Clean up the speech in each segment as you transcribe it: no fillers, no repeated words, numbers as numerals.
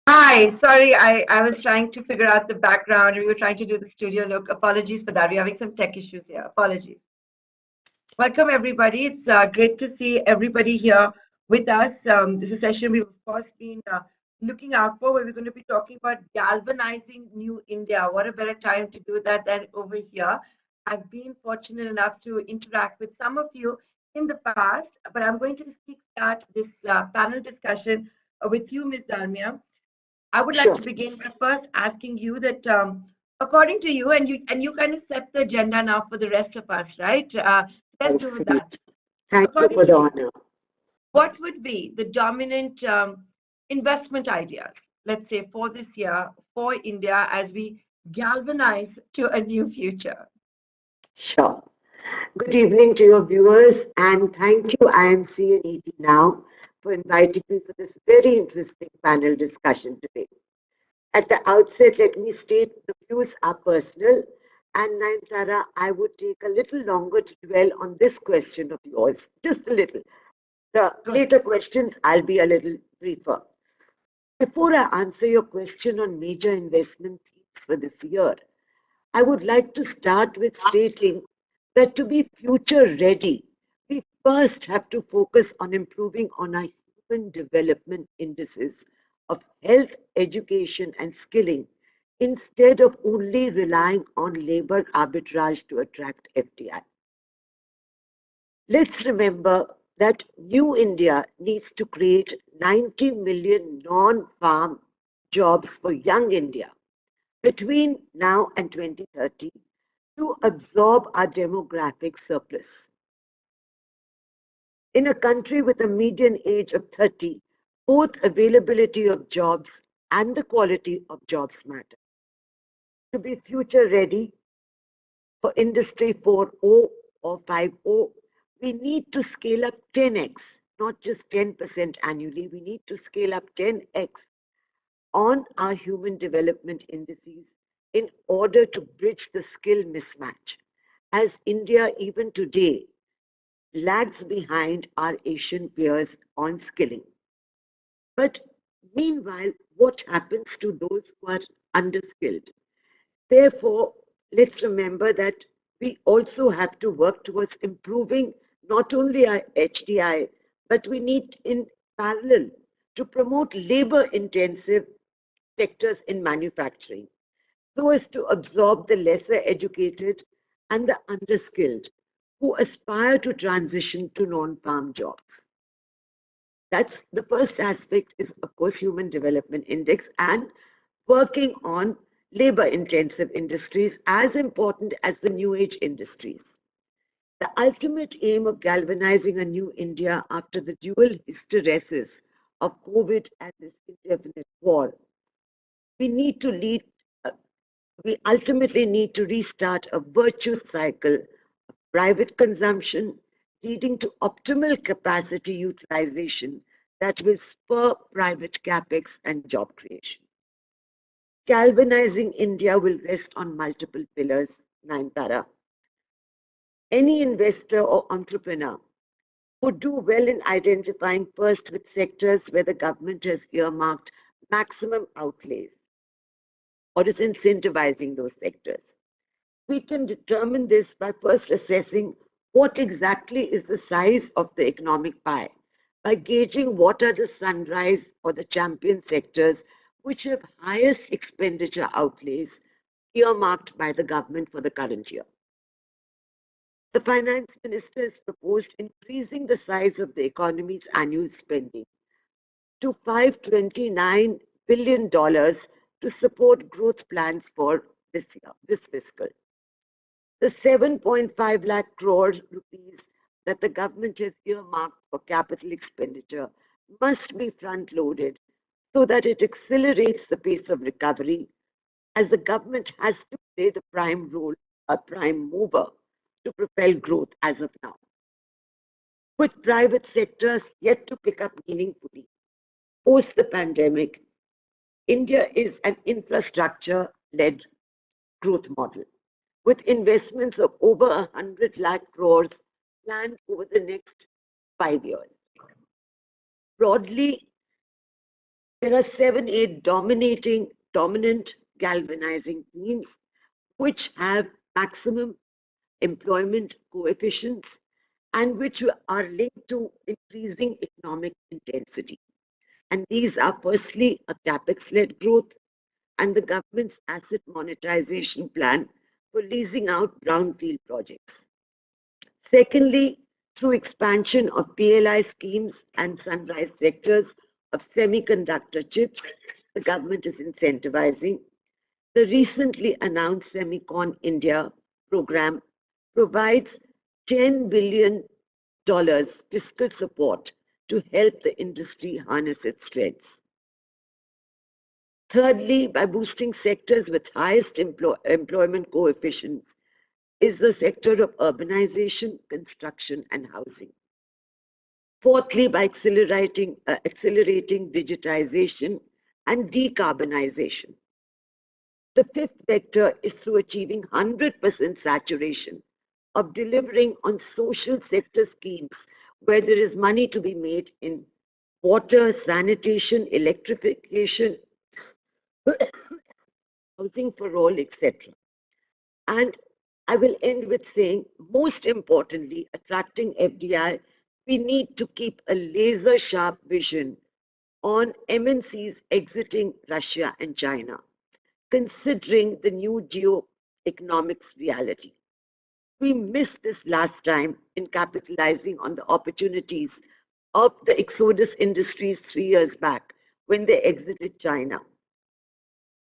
Hi, sorry, I was trying to figure out the background. We were trying to do the studio look. Apologies for that. We're having some tech issues here. Apologies. Welcome, everybody. It's great to see everybody here with us. This is a session we've, of course, been looking out for, where we're going to be talking about galvanizing New India. What a better time to do that than over here. I've been fortunate enough to interact with some of you in the past, but I'm going to start this panel discussion with you, Ms. Dalmia. I would like Sure. to begin by first asking you that, according to you, and you kind of set the agenda now for the rest of us, right? Let's Thanks, do with Sweet. that. Thank you According for to the you, honor. what would be the dominant investment ideas, let's say, for this year for India as we galvanize to a new future? Sure. Good evening to your viewers, and thank you, IMC and ET Now, for inviting me for this very interesting panel discussion today. At the outset, let me state the views are personal, and Nayanthara, I would take a little longer to dwell on this question of yours, just a little. The Good. later questions, I'll be a little briefer. Before I answer your question on major investment themes for this year, I would like to start with stating that to be future ready, we first have to focus on improving on our human development indices of health, education, and skilling instead of only relying on labor arbitrage to attract FDI. Let's remember that New India needs to create 90 million non farm jobs for young India between now and 2030 to absorb our demographic surplus. In a country with a median age of 30, both availability of jobs and the quality of jobs matter. To be future ready for Industry 4.0 or 5.0, we need to scale up 10x, not just 10% annually. We need to scale up 10x on our human development indices in order to bridge the skill mismatch, as India, even today, lags behind our Asian peers on skilling. But meanwhile, what happens to those who are underskilled? Therefore, let's remember that we also have to work towards improving not only our HDI, but we need in parallel to promote labor intensive sectors in manufacturing so as to absorb the lesser educated and the underskilled who aspire to transition to non-farm jobs. That's the first aspect is, of course, Human Development Index and working on labor intensive industries as important as the new age industries. The ultimate aim of galvanizing a new India after the dual hysteresis of COVID and this indefinite war, we need to lead, uh, we ultimately need to restart a virtuous cycle of private consumption leading to optimal capacity utilization that will spur private capex and job creation. Galvanizing India will rest on multiple pillars, Naintara. Any investor or entrepreneur would do well in identifying first with sectors where the government has earmarked maximum outlays or is incentivizing those sectors. We can determine this by first assessing what exactly is the size of the economic pie by gauging what are the sunrise or the champion sectors which have highest expenditure outlays earmarked by the government for the current year. The finance minister has proposed increasing the size of the economy's annual spending to $529 billion to support growth plans for this year, this fiscal. The 7.5 lakh crores rupees that the government has earmarked for capital expenditure must be front loaded so that it accelerates the pace of recovery as the government has to play the prime role, a prime mover to propel growth as of now. With private sectors yet to pick up meaningfully post the pandemic, India is an infrastructure led growth model with investments of over 100 lakh crores planned over the next 5 years. Broadly, There are 7, 8 dominant galvanizing themes which have maximum employment coefficients and which are linked to increasing economic intensity. And these are firstly a capex-led growth and the government's asset monetization plan for leasing out brownfield projects. Secondly, through expansion of PLI schemes and sunrise sectors of semiconductor chips, the government is incentivizing. The recently announced Semicon India program provides $10 billion fiscal support to help the industry harness its strengths. Thirdly, by boosting sectors with highest employment coefficients is the sector of urbanization, construction, and housing. Fourthly, by accelerating digitization and decarbonization. The fifth vector is through achieving 100% saturation of delivering on social sector schemes where there is money to be made in water, sanitation, electrification, housing for all, etc. And I will end with saying, most importantly, attracting FDI, we need to keep a laser sharp vision on MNCs exiting Russia and China, considering the new geoeconomics reality. We missed this last time in capitalizing on the opportunities of the Exodus Industries 3 years back when they exited China.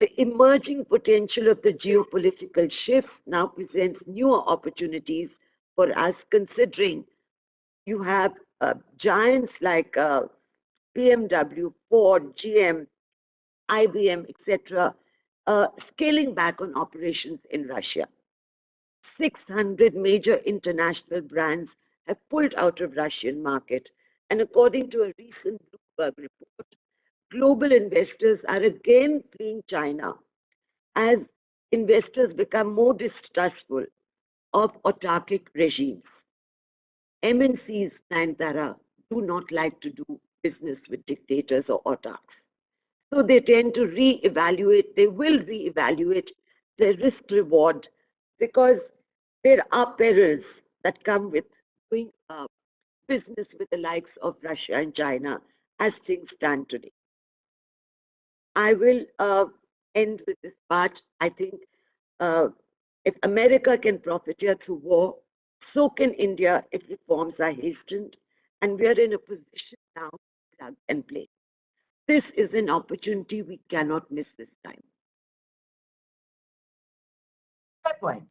The emerging potential of the geopolitical shift now presents newer opportunities for us, considering you have giants like BMW, Ford, GM, IBM, etc., scaling back on operations in Russia. 600 major international brands have pulled out of Russian market, and according to a recent Bloomberg report, global investors are again fleeing China as investors become more distrustful of autarkic regimes. MNCs, Nayantara, do not like to do business with dictators or autarks. So they tend to they will reevaluate their risk reward because there are perils that come with doing business with the likes of Russia and China as things stand today. I will end with this part. I think if America can profit here through war, so can India if reforms are hastened, and we are in a position now to plug and play. This is an opportunity we cannot miss this time. Fair point.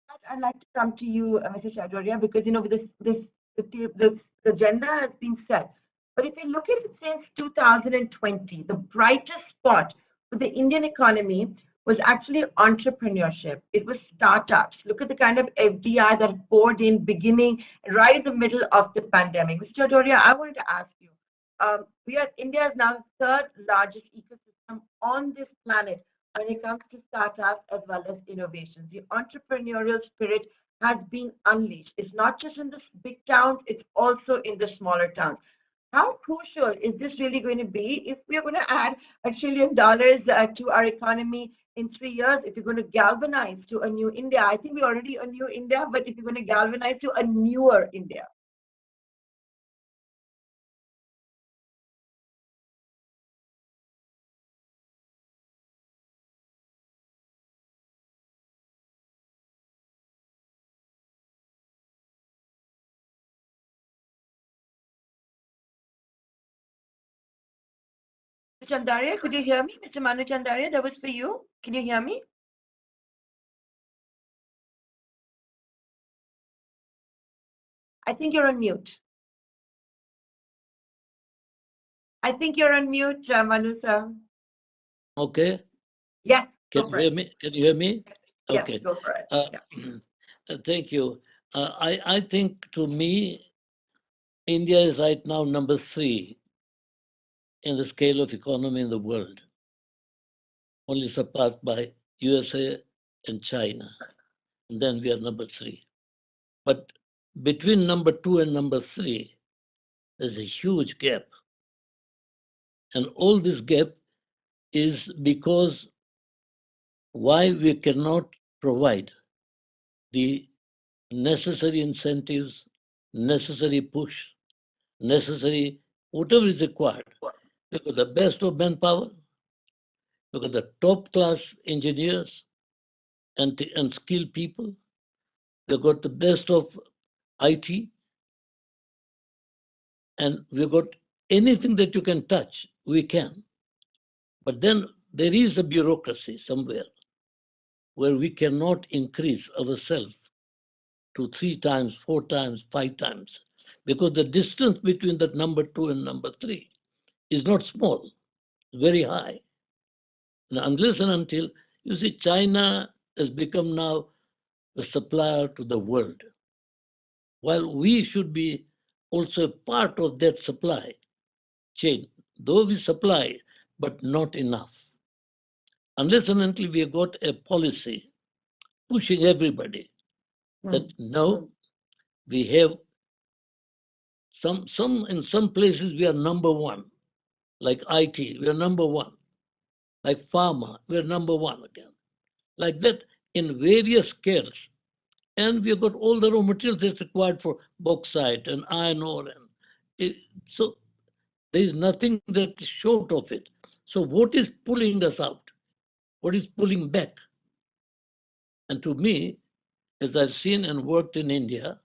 But I'd like to come to you, Mr. Chaudhary, because the agenda has been set. But if you look at it since 2020, the brightest spot for the Indian economy was actually entrepreneurship. It was startups. Look at the kind of FDI that poured in beginning right in the middle of the pandemic. Mr. Chaudhary, I wanted to ask you, India is now the third largest ecosystem on this planet when it comes to startups as well as innovations. The entrepreneurial spirit has been unleashed. It's not just in the big towns, it's also in the smaller towns. How crucial is this really going to be if we are going to add $1 trillion to our economy in 3 years, if you're going to galvanize to a new India? I think we're already a new India, but if you're going to galvanize to a newer India. Chandaria, could you hear me? Mr. Manu Chandaria, that was for you. Can you hear me? I think you're on mute. I think you're on mute, Manu, sir. Okay. Yes. Can you hear me? Can you hear me? Yes, Okay. go for it. Thank you. I think, to me, India is right now number 3 in the scale of economy in the world, only surpassed by USA and China. And then we are number 3. But between number 2 and number 3, there's a huge gap. And all this gap is because why we cannot provide the necessary incentives, necessary push, necessary whatever is required. We've got the best of manpower, we've got the top class engineers and skilled people, we've got the best of IT, and we've got anything that you can touch, we can. But then there is a bureaucracy somewhere where we cannot increase ourselves to 3 times, 4 times, 5 times, because the distance between that number 2 and number 3 is not small, very high. Now, unless and until, you see, China has become now a supplier to the world, while we should be also a part of that supply chain, though we supply, but not enough. Unless and until we have got a policy pushing everybody that no, we have in some places we are number one, like IT, we are number one, like pharma, we are number one again, like that in various scales. And we have got all the raw materials that's required for bauxite and iron ore. So there is nothing that is short of it. So what is pulling us out? What is pulling back? And to me, as I've seen and worked in India,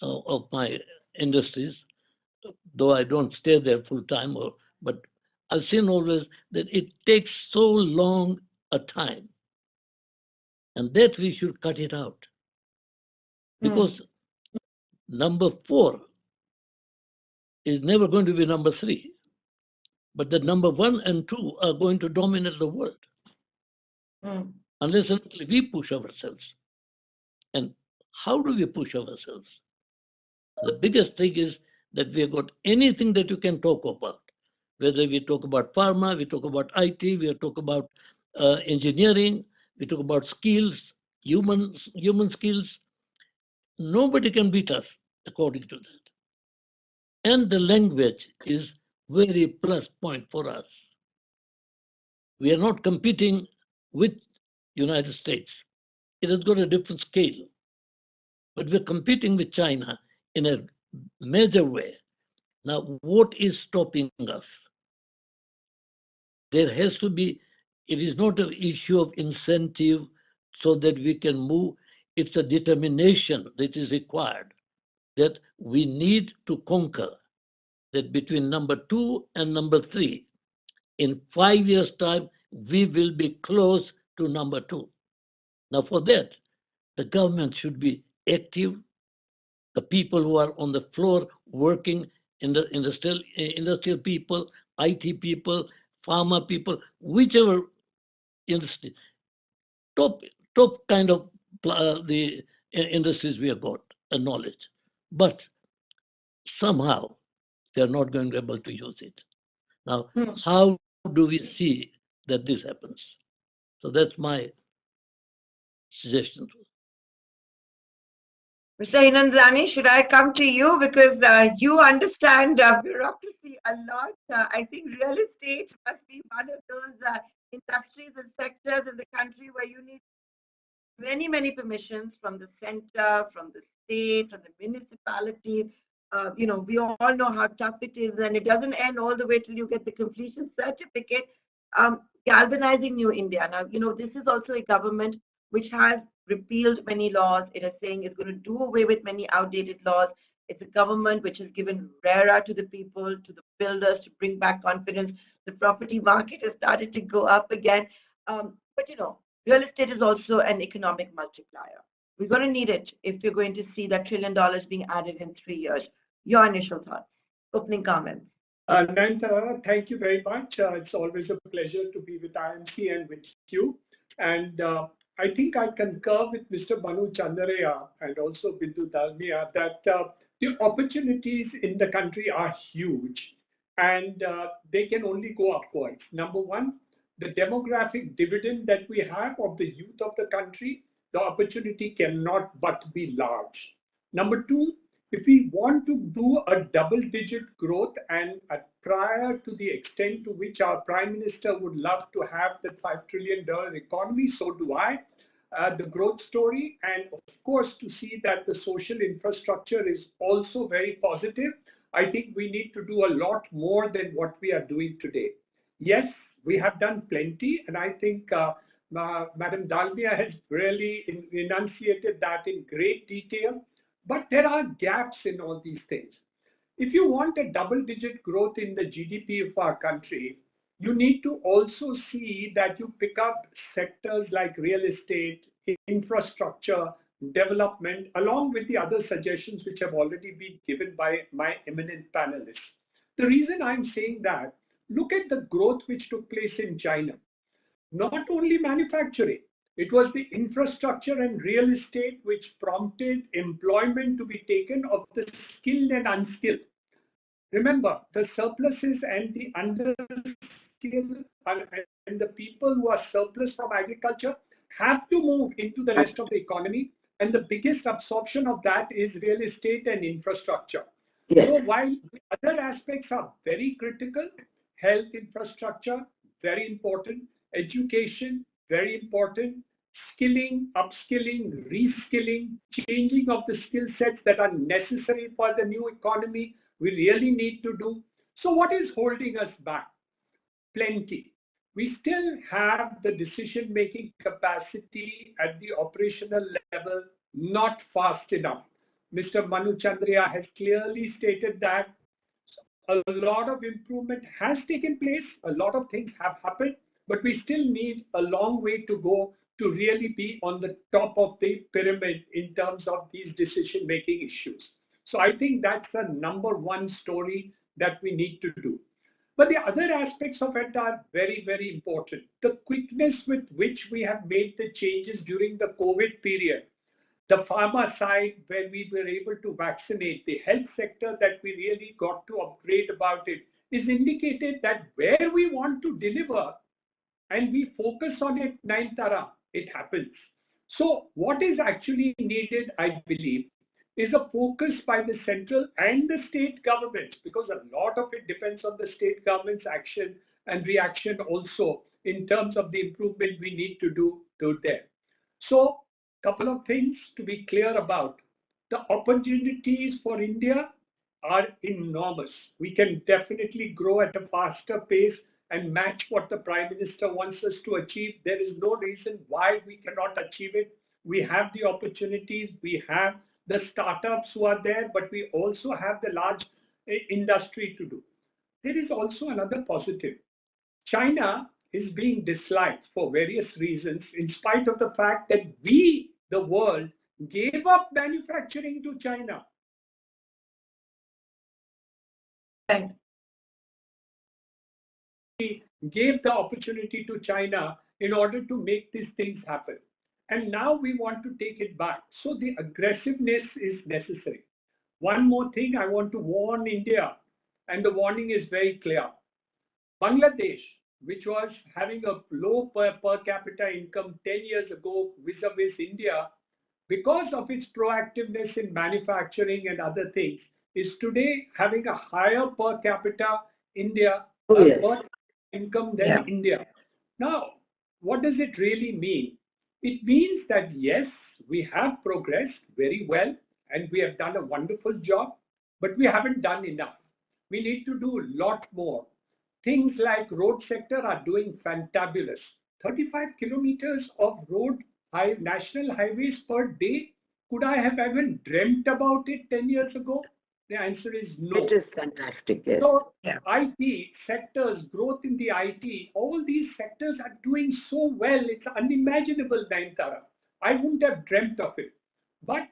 of my industries, though I don't stay there full time, but I've seen always that it takes so long a time, and that we should cut it out. Because number 4 is never going to be number 3, but the number 1 and 2 are going to dominate the world unless until we push ourselves. And how do we push ourselves? The biggest thing is that we have got anything that you can talk about, whether we talk about pharma, we talk about IT, we talk about engineering, we talk about skills, human skills. Nobody can beat us according to that. And the language is very plus point for us. We are not competing with United States. It has got a different scale. But we're competing with China in a major way. Now, what is stopping us? There has to be, it is not an issue of incentive so that we can move. It's a determination that is required, that we need to conquer, that between number 2 and number 3, in 5 years' time, we will be close to number 2. Now, for that, the government should be active. The people who are on the floor working, industrial people, IT people, pharma people, whichever industry, top kind of the industries we have got a knowledge, but somehow they are not going to be able to use it. Now, how do we see that this happens? So that's my suggestion. Mr. Hinandrani, should I come to you because you understand bureaucracy a lot? I think real estate must be one of those industries and sectors in the country where you need many permissions from the center, from the state, from the municipality. We all know how tough it is, and it doesn't end all the way till you get the completion certificate. Galvanizing New India. Now, this is also a government which has repealed many laws. It is saying it's going to do away with many outdated laws. It's a government which has given RERA to the people, to the builders, to bring back confidence. The property market has started to go up again. But real estate is also an economic multiplier. We're going to need it if you're going to see that $1 trillion being added in 3 years. Your initial thoughts, opening comments. Nanta, thank you very much. It's always a pleasure to be with IMC and with you. And I think I concur with Mr. Manu Chandareya and also Bindu Dalmia that the opportunities in the country are huge and they can only go upwards. Number one, the demographic dividend that we have of the youth of the country, the opportunity cannot but be large. Number two, If we want to do a double-digit growth and prior to the extent to which our Prime Minister would love to have the $5 trillion economy, so do I, the growth story, and of course to see that the social infrastructure is also very positive, I think we need to do a lot more than what we are doing today. Yes, we have done plenty, and I think Madam Dalmia has really enunciated that in great detail. But there are gaps in all these things. If you want a double-digit growth in the GDP of our country, you need to also see that you pick up sectors like real estate, infrastructure, development, along with the other suggestions which have already been given by my eminent panelists. The reason I'm saying that, look at the growth which took place in China. Not only manufacturing, it was the infrastructure and real estate which prompted employment to be taken of the skilled and unskilled. Remember, the surpluses and the underskilled and the people who are surplus from agriculture have to move into the rest of the economy, and the biggest absorption of that is real estate and infrastructure. Yes. So while the other aspects are very critical, health infrastructure, very important, education, very important, skilling, upskilling, reskilling, changing of the skill sets that are necessary for the new economy, we really need to do. So what is holding us back? Plenty. We still have the decision-making capacity at the operational level not fast enough. Mr. Manu Chandria has clearly stated that a lot of improvement has taken place, a lot of things have happened, but we still need a long way to go to really be on the top of the pyramid in terms of these decision-making issues. So I think that's the number one story that we need to do. But the other aspects of it are very, very important. The quickness with which we have made the changes during the COVID period, the pharma side where we were able to vaccinate, the health sector that we really got to upgrade about it, is indicated that where we want to deliver and we focus on it, Naintara, it happens. So what is actually needed, I believe, is a focus by the central and the state governments, because a lot of it depends on the state government's action and reaction also in terms of the improvement we need to do there. So couple of things to be clear about. The opportunities for India are enormous. We can definitely grow at a faster pace and match what the Prime Minister wants us to achieve. There is no reason why we cannot achieve it. We have the opportunities, we have the startups who are there, but we also have the large industry to do. There is also another positive. China is being disliked for various reasons, in spite of the fact that we, the world, gave up manufacturing to China. Right. We gave the opportunity to China in order to make these things happen. And now we want to take it back. So the aggressiveness is necessary. One more thing I want to warn India, and the warning is very clear. Bangladesh, which was having a low per capita income 10 years ago vis-a-vis India, because of its proactiveness in manufacturing and other things, is today having a higher per capita per income than India. Now, what does it really mean? It means that yes, we have progressed very well and we have done a wonderful job, but we haven't done enough. We need to do a lot more. Things like road sector are doing fantabulous. 35 kilometers of road, national highways per day. Could I have even dreamt about it 10 years ago? The answer is no. It is fantastic. Yes. So IT sectors, growth in the IT, all these sectors are doing so well. It's unimaginable, Naintara. I wouldn't have dreamt of it. But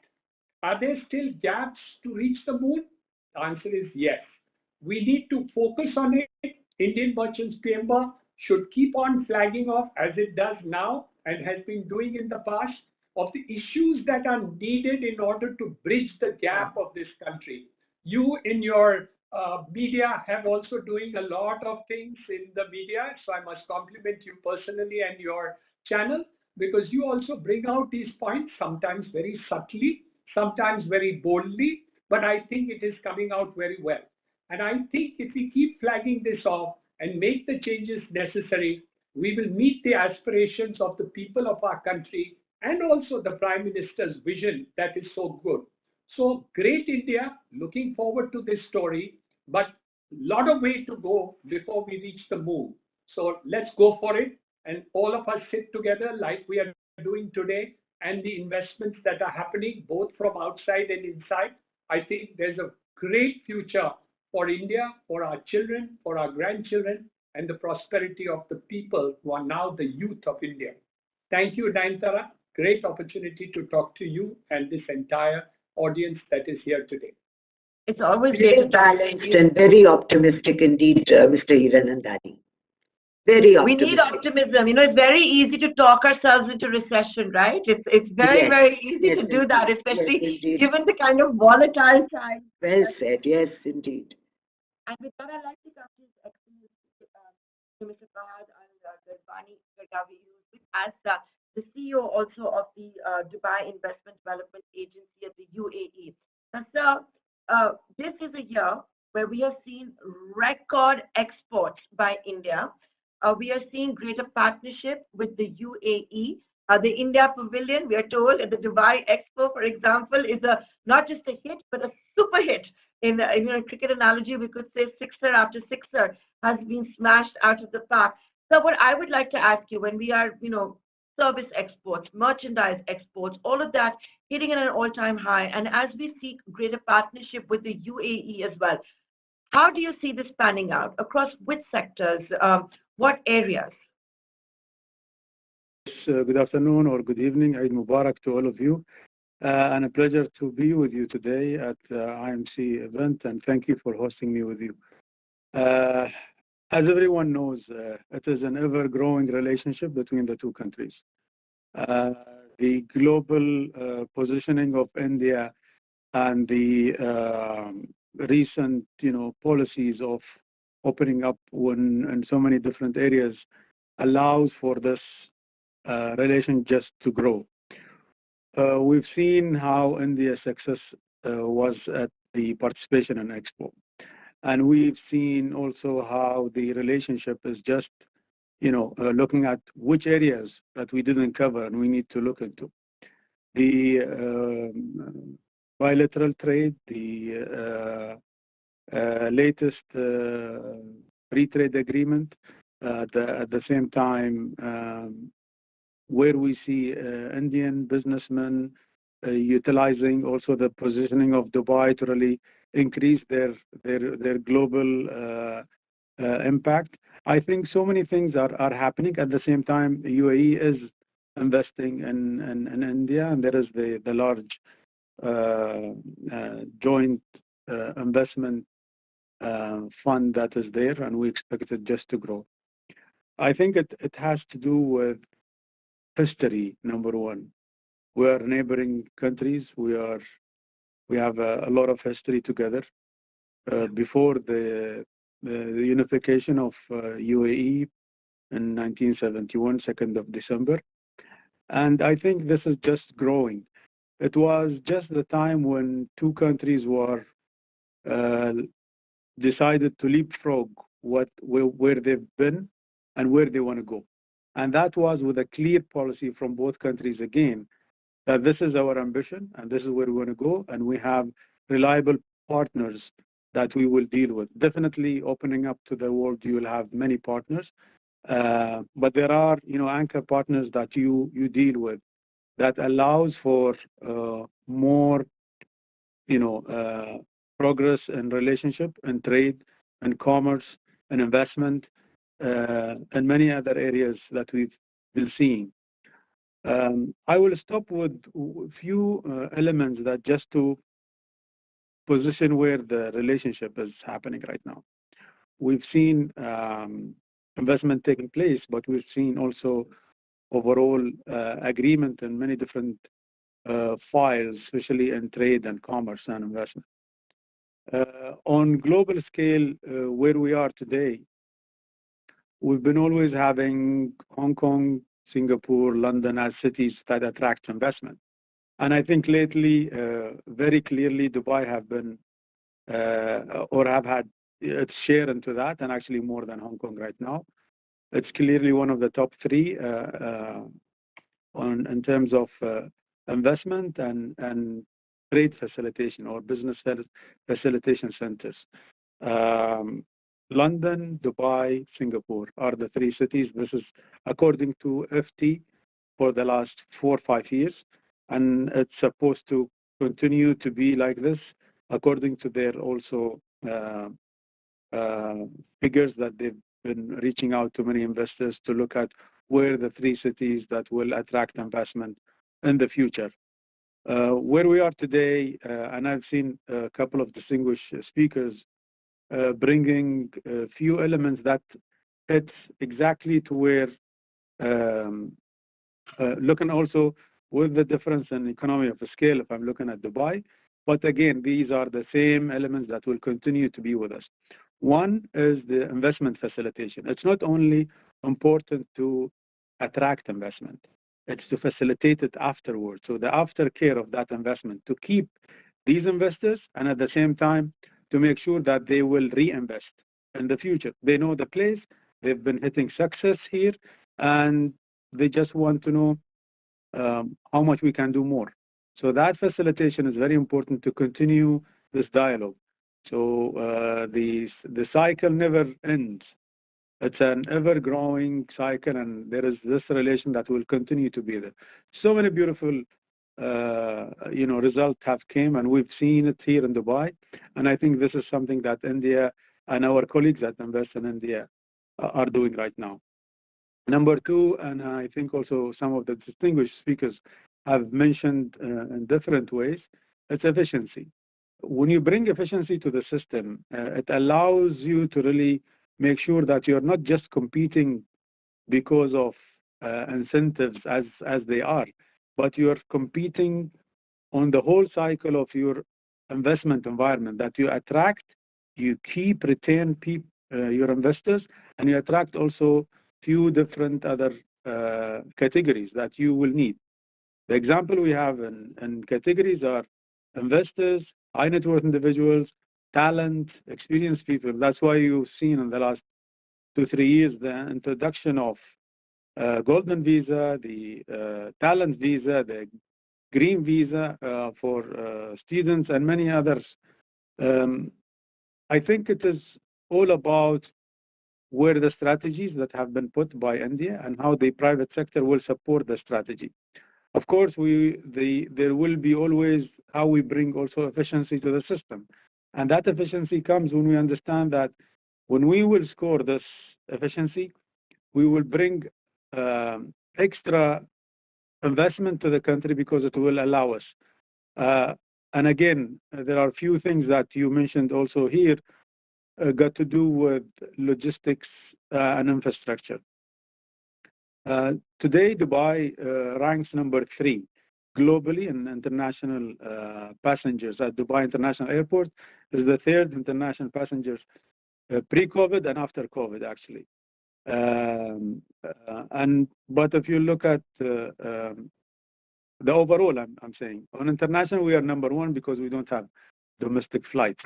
are there still gaps to reach the moon? The answer is yes. We need to focus on it. Indian Merchants Chamber should keep on flagging off, as it does now and has been doing in the past, of the issues that are needed in order to bridge the gap of this country. You in your media have also doing a lot of things in the media, so I must compliment you personally and your channel, because you also bring out these points, sometimes very subtly, sometimes very boldly, but I think it is coming out very well. And I think if we keep flagging this off and make the changes necessary, we will meet the aspirations of the people of our country and also the Prime Minister's vision that is so good. So great India, looking forward to this story, but a lot of way to go before we reach the moon. So let's go for it, and all of us sit together like we are doing today, and the investments that are happening both from outside and inside. I think there's a great future for India, for our children, for our grandchildren, and the prosperity of the people who are now the youth of India. Thank you, Nayantara. Great opportunity to talk to you and this entire audience that is here today. It's always great Very to talk to balanced you. and very optimistic indeed, Mr. Hiranandani. Very We optimistic. need optimism. You know, it's very easy to talk ourselves into recession, right? It's very, Yes. very easy Yes, to do that, especially yes, indeed. given the kind of volatile times. Well said. Yes, indeed. And with that, I'd like to come to His Excellency, to Mr. Fahad Al-Garbani Gargawi, who's as the CEO also of the Dubai Investment Development Agency at the UAE. Now, sir, this is a year where we have seen record exports by India. We are seeing greater partnership with the UAE. The India Pavilion, we are told, at the Dubai Expo, for example, is not just a hit, but a super hit. In a cricket analogy, we could say sixer after sixer has been smashed out of the park. So what I would like to ask you, when we are, service exports, merchandise exports, all of that hitting at an all-time high, and as we seek greater partnership with the UAE as well, how do you see this panning out? Across which sectors? What areas? Good afternoon or good evening. Eid Mubarak to all of you. And a pleasure to be with you today at the IMC event, and thank you for hosting me with you. As everyone knows, it is an ever-growing relationship between the two countries. The global positioning of India and the recent, policies of opening up in so many different areas allows for this relation just to grow. We've seen how India's success was at the participation in Expo. And we've seen also how the relationship is just, looking at which areas that we didn't cover and we need to look into. The bilateral trade, the latest free trade agreement, at the same time, where we see Indian businessmen utilizing also the positioning of Dubai to really increase their global impact. I think so many things are happening. At the same time, the UAE is investing in India, and there is the large joint investment fund that is there, and we expect it just to grow. I think it has to do with history, number one. We are neighboring countries. We have a lot of history together. Before the unification of UAE in 1971, 2nd of December. And I think this is just growing. It was just the time when two countries were decided to leapfrog where they've been and where they want to go. And that was with a clear policy from both countries again, that this is our ambition and this is where we want to go, and we have reliable partners that we will deal with. Definitely opening up to the world, you will have many partners, but there are, anchor partners that you deal with that allows for more, progress and relationship and trade and commerce and investment and many other areas that we've been seeing. I will stop with a few elements that just to position where the relationship is happening right now. We've seen investment taking place, but we've seen also overall agreement in many different files, especially in trade and commerce and investment. On global scale, where we are today, we've been always having Hong Kong, Singapore, London as cities that attract investment. And I think lately, very clearly, Dubai have been or have had its share into that, and actually more than Hong Kong right now. It's clearly one of the top three in terms of investment and trade facilitation or business facilitation centers. London, Dubai, Singapore are the three cities. This is according to FT for the last 4 or 5 years, and it's supposed to continue to be like this according to their also figures that they've been reaching out to many investors to look at where the three cities that will attract investment in the future. Where we are today, and I've seen a couple of distinguished speakers bringing a few elements that fits exactly to where, looking also with the difference in economy of scale, if I'm looking at Dubai. But again, these are the same elements that will continue to be with us. One is the investment facilitation. It's not only important to attract investment, it's to facilitate it afterwards. So the aftercare of that investment, to keep these investors, and at the same time, to make sure that they will reinvest in the future. They know the place, they've been hitting success here, and they just want to know how much we can do more. So that facilitation is very important to continue this dialogue. So the cycle never ends. It's an ever-growing cycle, and there is this relation that will continue to be there. So many beautiful, results have came, and we've seen it here in Dubai. And I think this is something that India and our colleagues that invest in India are doing right now. Number two, and I think also some of the distinguished speakers have mentioned in different ways, it's efficiency. When you bring efficiency to the system, it allows you to really make sure that you're not just competing because of incentives as they are, but you're competing on the whole cycle of your investment environment, that you attract, you keep, retain your investors, and you attract also few different other categories that you will need. The example we have in categories are investors, high net worth individuals, talent, experienced people. That's why you've seen in the last 2-3 years the introduction of golden visa, the talent visa, the green visa for students, and many others. I think it is all about where the strategies that have been put by India and how the private sector will support the strategy. Of course, there will be always how we bring also efficiency to the system. And that efficiency comes when we understand that when we will score this efficiency, we will bring extra investment to the country because it will allow us. And again, there are a few things that you mentioned also here got to do with logistics and infrastructure. Today, Dubai ranks number 3 globally in international passengers at Dubai International Airport. Is the 3rd international passengers pre-COVID and after COVID, actually. But if you look at the overall, I'm saying on international we are number 1 because we don't have domestic flights.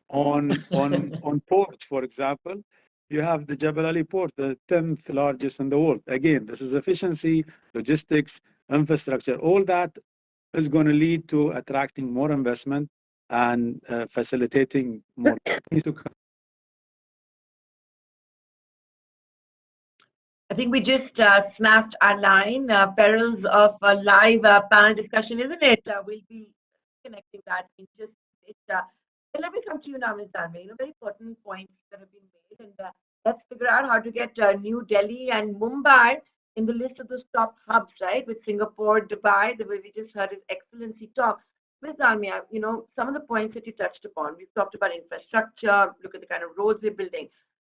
On ports, for example, you have the Jebel Ali port, the 10th largest in the world. Again, this is efficiency, logistics, infrastructure. All that is going to lead to attracting more investment and facilitating more companies to come. I think we just snapped our line. Perils of a live panel discussion, isn't it? We'll be connecting that in just a bit. Let me come to you now, Ms. Dalmia. Very important points that have been made, and let's figure out how to get New Delhi and Mumbai in the list of those top hubs, right? With Singapore, Dubai, the way we just heard his excellency talk. Ms. Dalmia, some of the points that you touched upon, we've talked about infrastructure, look at the kind of roads we're building.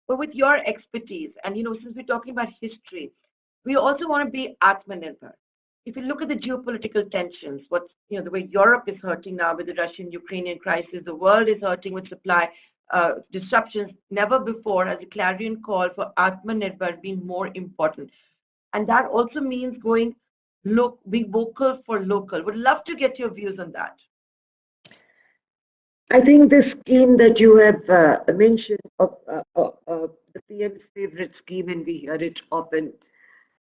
But with your expertise, and since we're talking about history, we also want to be Atmanirbhar. If you look at the geopolitical tensions, the way Europe is hurting now with the Russian-Ukrainian crisis, the world is hurting with supply disruptions. Never before has a clarion call for Atmanirbhar been more important. And that also means going be vocal for local? Would love to get your views on that. I think the scheme that you have mentioned of the PM's favorite scheme, and we hear it often,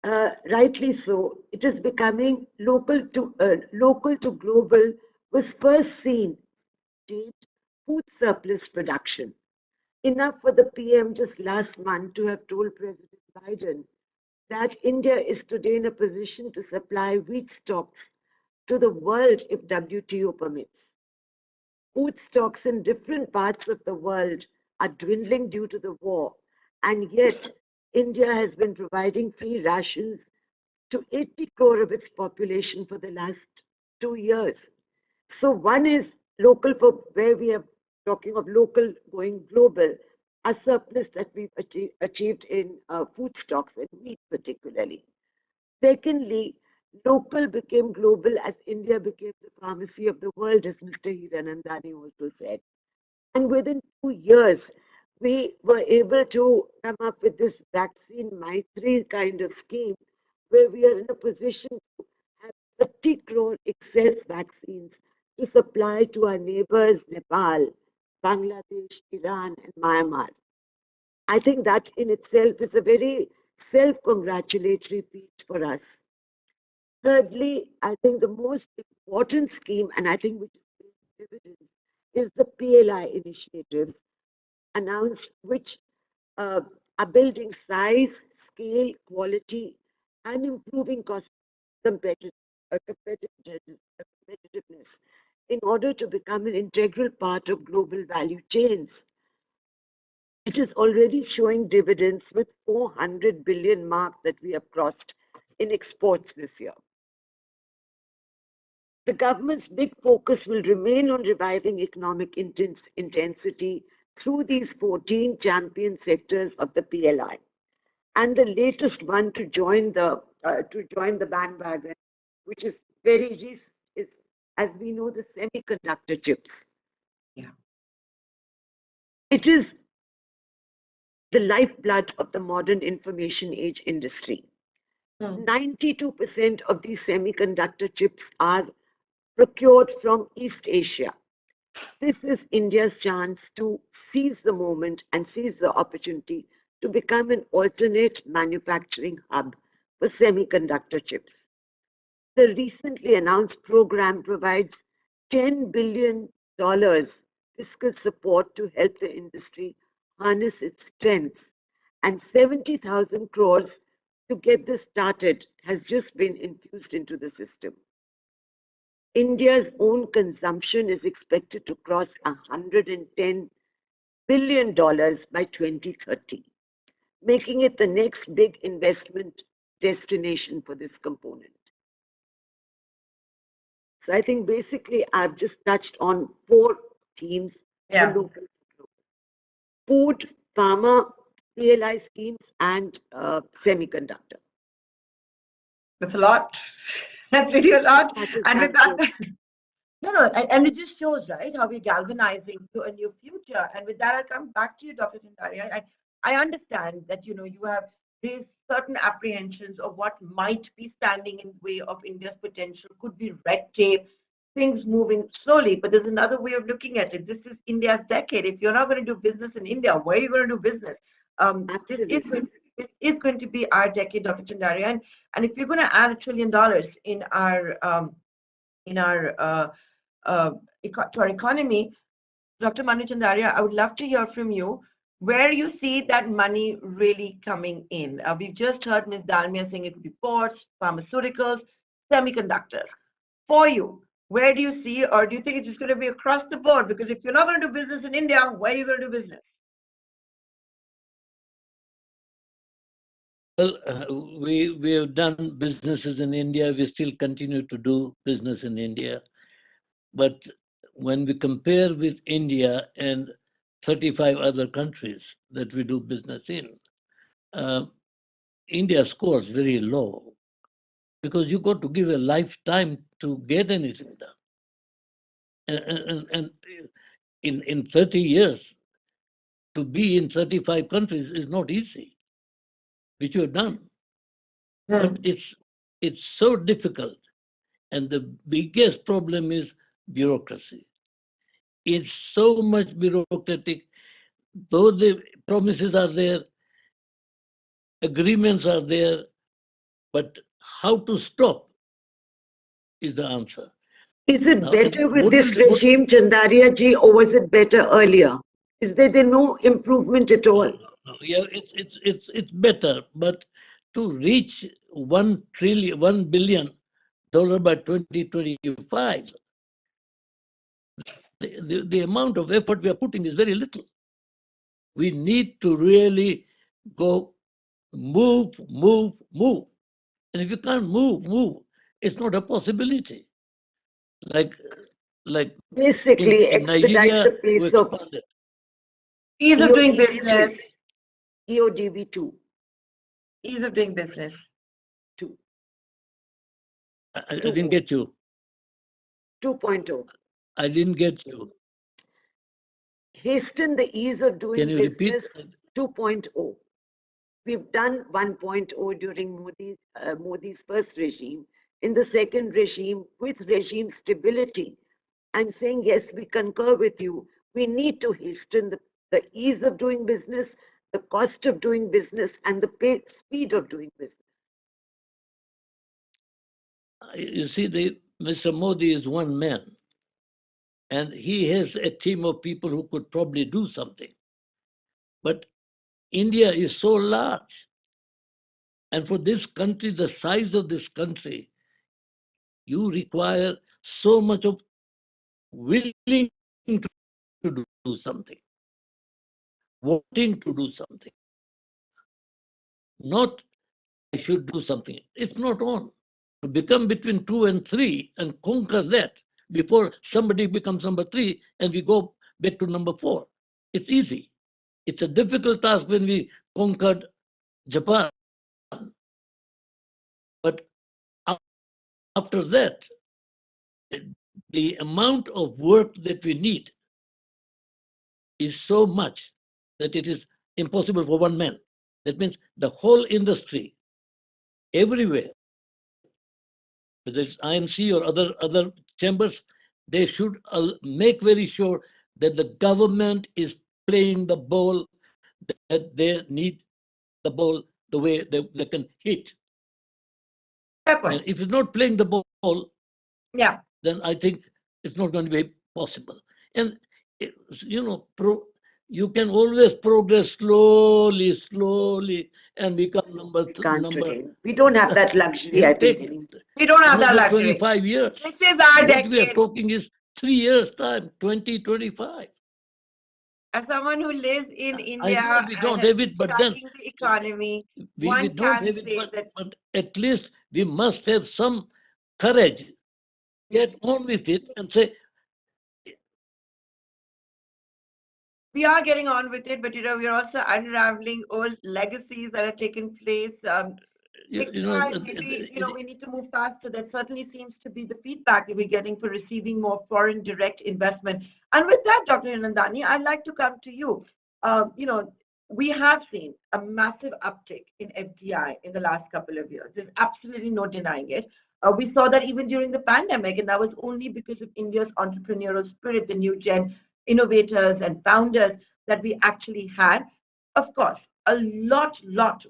rightly so, it is becoming local to global, was first seen in food surplus production. Enough for the PM just last month to have told President Biden that India is today in a position to supply wheat stocks to the world if WTO permits. Food stocks in different parts of the world are dwindling due to the war, and yet India has been providing free rations to 80 crore of its population for the last 2 years. So one is local for where we are talking of local going global, a surplus that we've achieved in food stocks and meat particularly. Secondly, local became global as India became the pharmacy of the world, as Mr. Hiranandani also said. And within 2 years, we were able to come up with this vaccine Maitri kind of scheme where we are in a position to have 30 crore excess vaccines to supply to our neighbors Nepal, Bangladesh, Iran, and Myanmar. I think that in itself is a very self congratulatory piece for us. Thirdly, I think the most important scheme, and I think which is paying dividends, is the PLI initiative announced, which are building size, scale, quality, and improving cost competitive, competitiveness in order to become an integral part of global value chains. It is already showing dividends with 400 billion mark that we have crossed in exports this year. The government's big focus will remain on reviving economic intensity through these 14 champion sectors of the PLI, and the latest one to join the bandwagon, which is very recent, is, as we know, the semiconductor chips. Yeah. It is the lifeblood of the modern information age industry. 92% of these semiconductor chips are procured from East Asia. This is India's chance to seize the moment and seize the opportunity to become an alternate manufacturing hub for semiconductor chips. The recently announced program provides $10 billion fiscal support to help the industry harness its strengths, and 70,000 crores to get this started has just been infused into the system. India's own consumption is expected to cross $110 billion by 2030, making it the next big investment destination for this component. So I think basically I've just touched on 4 themes Yeah. for local food, pharma, PLI schemes, and semiconductor. That's a lot. That's really a lot. That is And with not that, no, and it just shows, right, how we're galvanizing to a new future. And with that, I'll come back to you, Dr. Tindari. I understand that, you have these certain apprehensions of what might be standing in the way of India's potential. Could be red tape, things moving slowly, but there's another way of looking at it. This is India's decade. If you're not going to do business in India, where are you going to do business? It is going to be our decade, Dr. Tindari. And if you're going to add $1 trillion in to our economy, Dr. Manu Chandaria, I would love to hear from you where you see that money really coming in. We've just heard Ms. Dalmia saying it could be ports, pharmaceuticals, semiconductors. For you, where do you see, or do you think it's just going to be across the board? Because if you're not going to do business in India, where are you going to do business? Well, we have done businesses in India. We still continue to do business in India. But when we compare with India and 35 other countries that we do business in, India scores very low because you got to give a lifetime to get anything done. And in 30 years, to be in 35 countries is not easy, which you have done. But it's It's so difficult. And the biggest problem is bureaucracy. It's so much bureaucratic. Though the promises are there, agreements are there, but how to stop is the answer. Is it Now, better with what this will- what- regime, Chandaria ji, or was it better earlier? Is there no improvement at all? No, yeah, it's better, but to reach $1 billion by 2025, the amount of effort we are putting is very little. We need to really go move. And if you can't move, it's not a possibility. Like Basically, in expedite Nigeria, the we pace of expanded. Ease of doing business. EODV 2. Ease of doing business. I didn't get you. 2.0. I didn't get you. Hasten the ease of doing Can you repeat? business 2.0. We've done 1.0 during Modi's first regime. In the second regime, with regime stability, I'm saying, yes, we concur with you. We need to hasten the ease of doing business, the cost of doing business, and the speed of doing business. You see, Mr. Modi is one man, and he has a team of people who could probably do something. But India is so large, and for this country, the size of this country, you require so much of willing to do something, wanting to do something. Not I should do something. It's not on. To become between 2 and 3 and conquer that before somebody becomes number 3 and we go back to number 4. It's easy. It's a difficult task when we conquered Japan. But after that, the amount of work that we need is so much that it is impossible for one man. That means the whole industry, everywhere, whether it's IMC or other chambers, they should make very sure that the government is playing the ball, that they need the ball the way they can hit. Fair And point. if it's not playing the ball, Yeah. then I think it's not going to be possible. And you can always progress slowly, and become number. We don't have that luxury, I think. We don't have that luxury. 25 years. This is our What we are decade. talking is 3 years time, 2025. As someone who lives in India, I know we don't and have it, but then tracking the economy, we one don't can have it, say but, that but at least we must have some courage. Get on with it and say, we are getting on with it, but we are also unraveling old legacies that have taken place. We need to move faster. That certainly seems to be the feedback that we're getting for receiving more foreign direct investment. And with that, Dr. Nandani, I'd like to come to you. We have seen a massive uptick in FDI in the last couple of years. There's absolutely no denying it. We saw that even during the pandemic, and that was only because of India's entrepreneurial spirit, the new gen innovators and founders that we actually had. Of course, a lot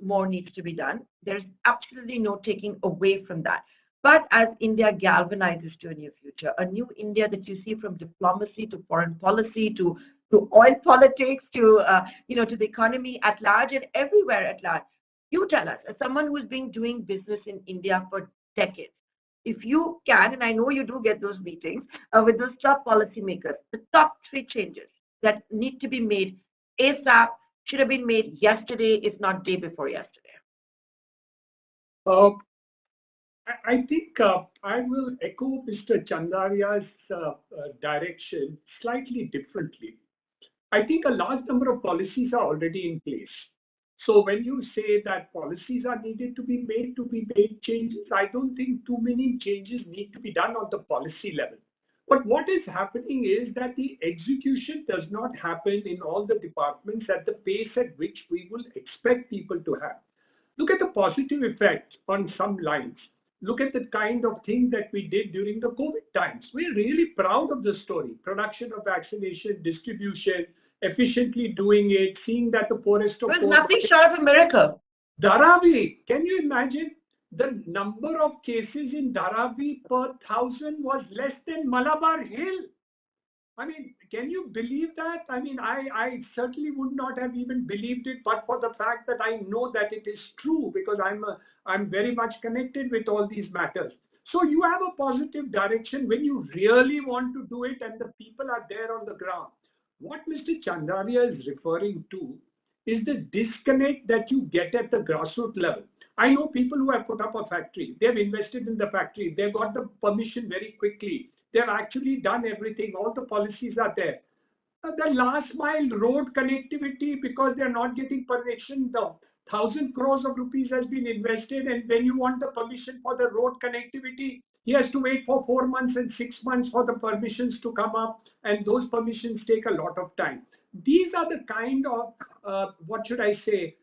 more needs to be done. There's absolutely no taking away from that. But as India galvanizes to a new future, a new India that you see from diplomacy to foreign policy to oil politics to to the economy at large and everywhere at large, you tell us, as someone who's been doing business in India for decades, if you can, and I know you do get those meetings with those top policymakers, the top 3 changes that need to be made ASAP, should have been made yesterday, if not day before yesterday. I think I will echo Mr. Chandaria's direction slightly differently. I think a large number of policies are already in place. So when you say that policies are needed to be made changes, I don't think too many changes need to be done on the policy level. But what is happening is that the execution does not happen in all the departments at the pace at which we will expect people to have. Look at the positive effect on some lines. Look at the kind of thing that we did during the COVID times. We're really proud of the story. Production of vaccination, distribution, efficiently doing it, seeing that the poorest of It was poor. nothing short of a miracle. Dharavi, can you imagine? The number of cases in Dharavi per 1,000 was less than Malabar Hill. I mean, can you believe that? I mean, I certainly would not have even believed it, but for the fact that I know that it is true, because I'm very much connected with all these matters. So you have a positive direction when you really want to do it and the people are there on the ground. What Mr. Chandaria is referring to is the disconnect that you get at the grassroots level. I know people who have put up a factory. They've invested in the factory. They've got the permission very quickly. They've actually done everything. All the policies are there. The last mile road connectivity, because they're not getting permission, the 1,000 crores of rupees has been invested, and when you want the permission for the road connectivity, he has to wait for 4 months and 6 months for the permissions to come up, and those permissions take a lot of time. These are the kind of, what should I say,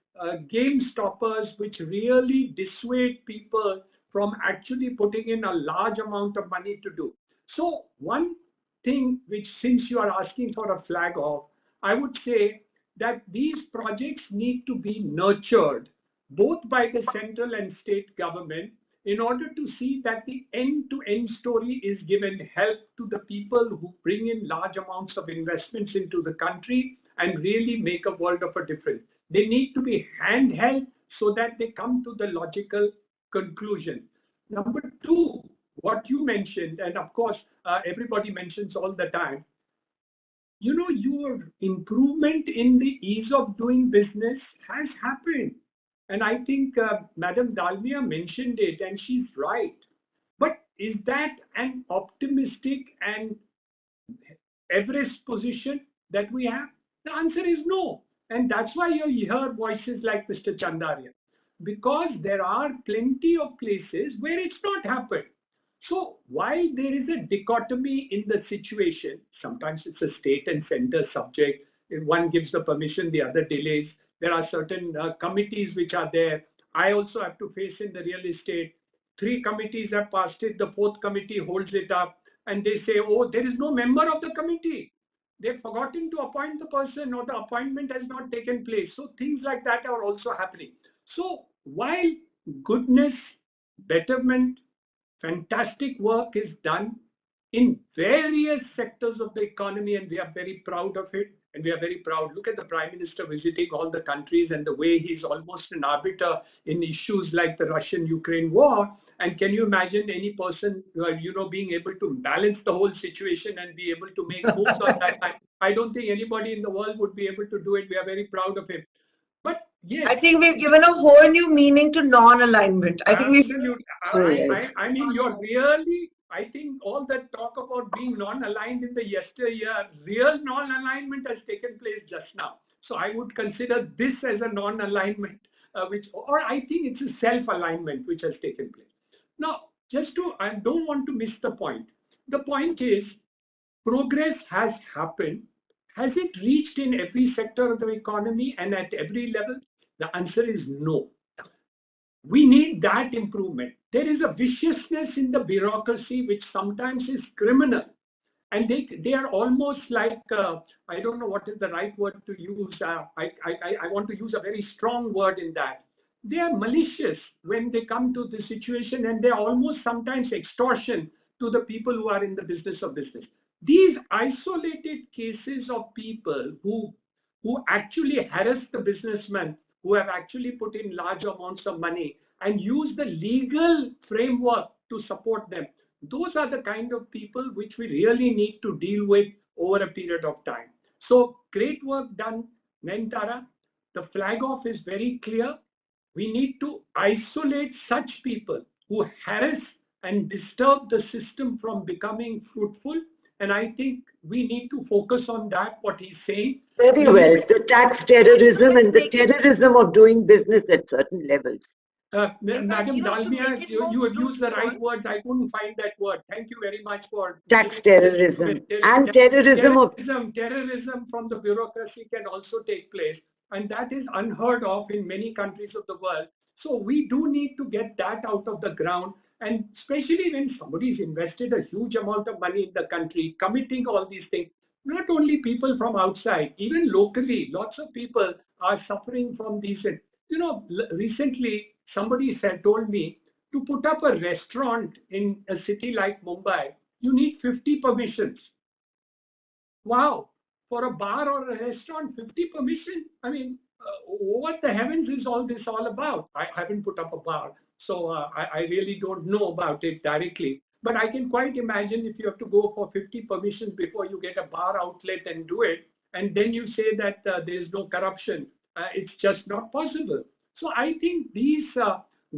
game stoppers which really dissuade people from actually putting in a large amount of money to do. So one thing which, since you are asking for a flag off, I would say that these projects need to be nurtured both by the central and state government in order to see that the end-to-end story is given help to the people who bring in large amounts of investments into the country and really make a world of a difference. They need to be handheld so that they come to the logical conclusion. Number two, what you mentioned, and of course, everybody mentions all the time, you know, your improvement in the ease of doing business has happened. And I think Madam Dalmia mentioned it, and she's right. But is that an optimistic and Everest position that we have? The answer is no. And that's why you hear voices like Mr. Chandaria, because there are plenty of places where it's not happened. So while there is a dichotomy in the situation, sometimes it's a state and center subject. If one gives the permission, the other delays. There are certain committees which are there. I also have to face in the real estate. 3 committees have passed it. The 4th committee holds it up, and they say, oh, there is no member of the committee. They've forgotten to appoint the person, or the appointment has not taken place. So things like that are also happening. So while goodness, betterment, fantastic work is done in various sectors of the economy, and we are very proud of it. And we are very proud. Look at the Prime Minister visiting all the countries and the way he's almost an arbiter in issues like the Russian-Ukraine war. And can you imagine any person, being able to balance the whole situation and be able to make moves on that? I don't think anybody in the world would be able to do it. We are very proud of him. But yes, I think we've given a whole new meaning to non-alignment. I think I mean, you're really, I think all that talk about being non-aligned in the yesteryear, real non-alignment has taken place just now. So I would consider this as a non-alignment, or I think it's a self-alignment which has taken place. Now, I don't want to miss the point. The point is, progress has happened. Has it reached in every sector of the economy and at every level? The answer is no. We need that improvement. There is a viciousness in the bureaucracy which sometimes is criminal. And they are almost like, I don't know what is the right word to use. I want to use a very strong word in that. They are malicious when they come to the situation, and they are almost sometimes extortion to the people who are in the business of business. These isolated cases of people who actually harass the businessmen, who have actually put in large amounts of money and use the legal framework to support them, those are the kind of people which we really need to deal with over a period of time. So great work done, Nentara. The flag off is very clear. We need to isolate such people who harass and disturb the system from becoming fruitful. And I think we need to focus on that, what he's saying. Very well. The tax terrorism and the terrorism of doing business at certain levels. Madam Dalmia, you have used the right words. I couldn't find that word. Thank you very much for tax terrorism and terrorism from the bureaucracy can also take place, and that is unheard of in many countries of the world. So we do need to get that out of the ground, And especially when somebody's invested a huge amount of money in the country, committing all these things, not only people from outside, even locally, lots of people are suffering from these. You know, recently somebody told me to put up a restaurant in a city like Mumbai, you need 50 permissions. Wow, for a bar or a restaurant, 50 permission? I mean, what the heavens is all this all about? I haven't put up a bar, so I really don't know about it directly. But I can quite imagine if you have to go for 50 permissions before you get a bar outlet and do it, and then you say that there is no corruption, it's just not possible. So I think these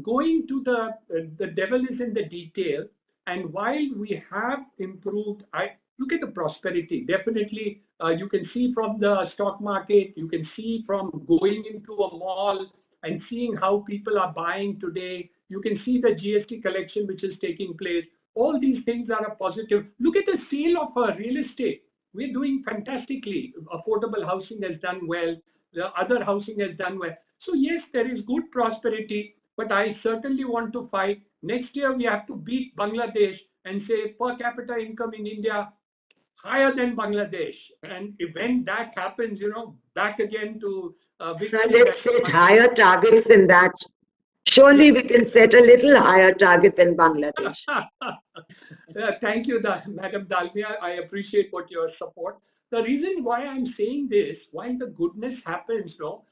going to the devil is in the detail. And while we have improved, I look at the prosperity. Definitely, you can see from the stock market, you can see from going into a mall and seeing how people are buying today. You can see the GST collection which is taking place. All these things are a positive. Look at the sale of real estate. We're doing fantastically. Affordable housing has done well. The other housing has done well. So yes, there is good prosperity, but I certainly want to fight. Next year, we have to beat Bangladesh and say per capita income in India higher than Bangladesh. And when that happens, you know, back again to So let's set higher targets than that. Surely we can set a little higher target than Bangladesh. Thank you, Madam Dalmia. I appreciate what your support. The reason why I'm saying this, why the goodness happens, no,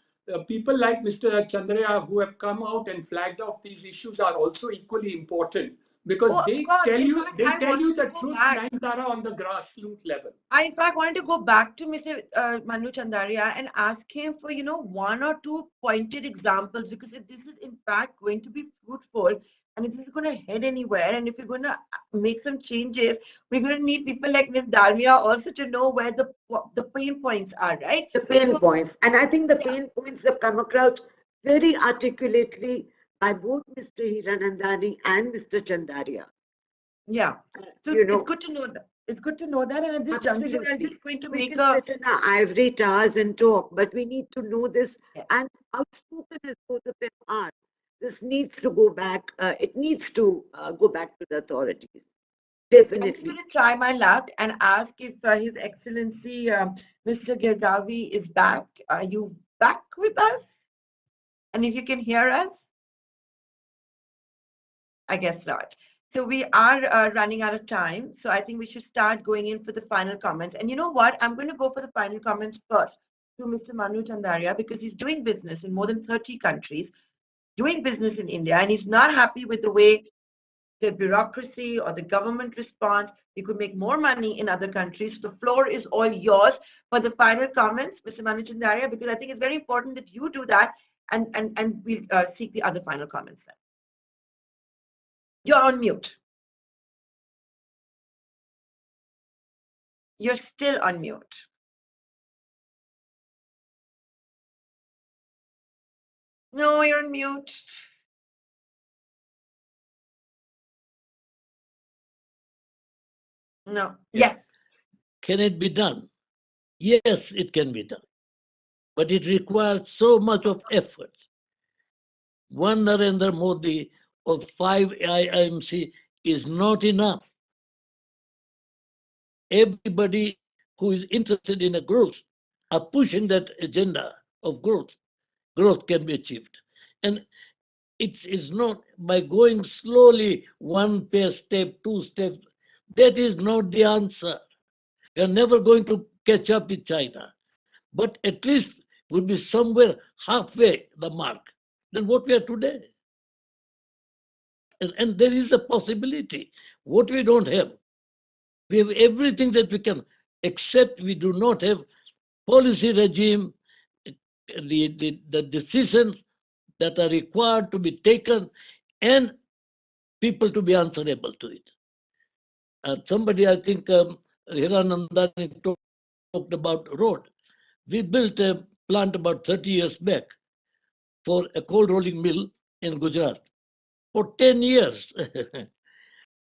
people like Mr. Chandraya who have come out and flagged off these issues are also equally important because they tell you the truth, Nayanthara, on the grassroots level. I, in fact, wanted to go back to Mr. Manu Chandaria and ask him for, you know, one or two pointed examples, because if this is in fact going to be fruitful and if this is going to head anywhere and if you're going to make some changes, we're going to need people like Ms. Dalmia also to know where the pain points are, right? The pain points. And I think the pain points have come across very articulately by both Mr. Hiranandani and Mr. Chandaria. Yeah. So You know, it's good to know that. It's good to know that, and at this juncture, I'm just going to we make can sit in our ivory towers and talk, but we need to know this. Yeah. And outspoken as both of them are, this needs to go back. It needs to go back to the authorities. I'm Definitely. just going to try my luck and ask if His Excellency Mr. Girdavi is back. Are you back with us? And if you can hear us? I guess not. So we are running out of time. So I think we should start going in for the final comments. And you know what? I'm going to go for the final comments first to Mr. Manu Chandaria because he's doing business in more than 30 countries, doing business in India, and he's not happy with the way the bureaucracy or the government responds. You could make more money in other countries. The floor is all yours for the final comments, Mr. Manu Chandaria, because I think it's very important that you do that, and we'll seek the other final comments then. You're on mute. You're still on mute. No, you're on mute. No. Yes. Can it be done? Yes, it can be done. But it requires so much of effort. One Narendra Modi or 5 IMC is not enough. Everybody who is interested in a growth are pushing that agenda of growth. Growth can be achieved. And it is not by going slowly, one step, 2 steps. That is not the answer. You're never going to catch up with China. But at least we'll be somewhere halfway the mark than what we are today. And there is a possibility. What we don't have, we have everything that we can, except we do not have policy regime, the decisions that are required to be taken, and people to be answerable to it. Somebody, I think, Hiranandani talked about road. We built a plant about 30 years back for a cold rolling mill in Gujarat. For 10 years,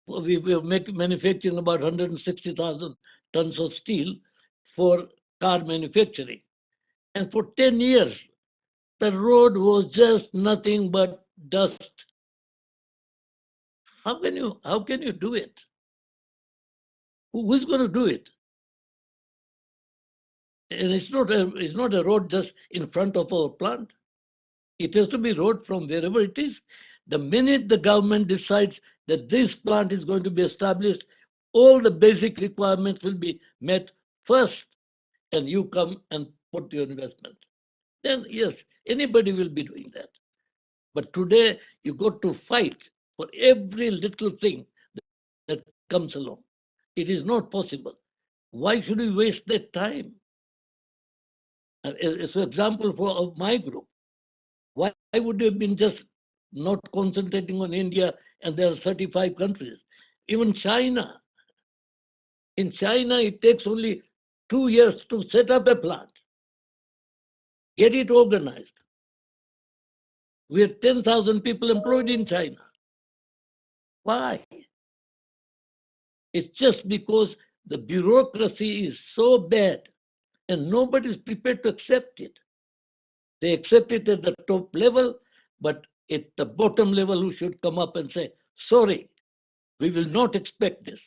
we were manufacturing about 160,000 tons of steel for car manufacturing. And for 10 years, the road was just nothing but dust. How can you do it? Who's going to do it? And it's not a road just in front of our plant. It has to be road from wherever it is. The minute the government decides that this plant is going to be established, all the basic requirements will be met first, and you come and put your investment. Then yes, anybody will be doing that. But today you got to fight for every little thing that comes along. It is not possible. Why should we waste that time? As an example of my group, why would you have been just not concentrating on India and there are 35 countries? Even China. In China, it takes only 2 years to set up a plant, get it organized. We have 10,000 people employed in China. Why? It's just because the bureaucracy is so bad and nobody is prepared to accept it. They accept it at the top level, but at the bottom level, who should come up and say, sorry, we will not expect this.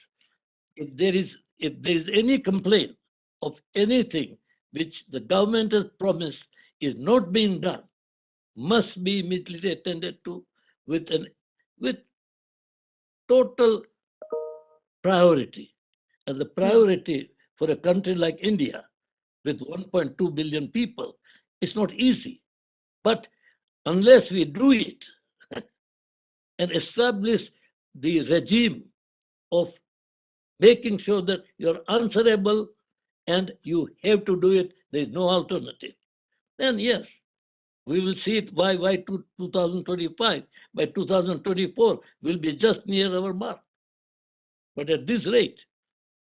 If there is any complaint of anything which the government has promised is not being done, must be immediately attended to with total priority. And the priority for a country like India with 1.2 billion people is not easy. But unless we do it and establish the regime of making sure that you're answerable and you have to do it, there is no alternative, then yes, we will see it by 2025. By 2024, we'll be just near our mark. But at this rate,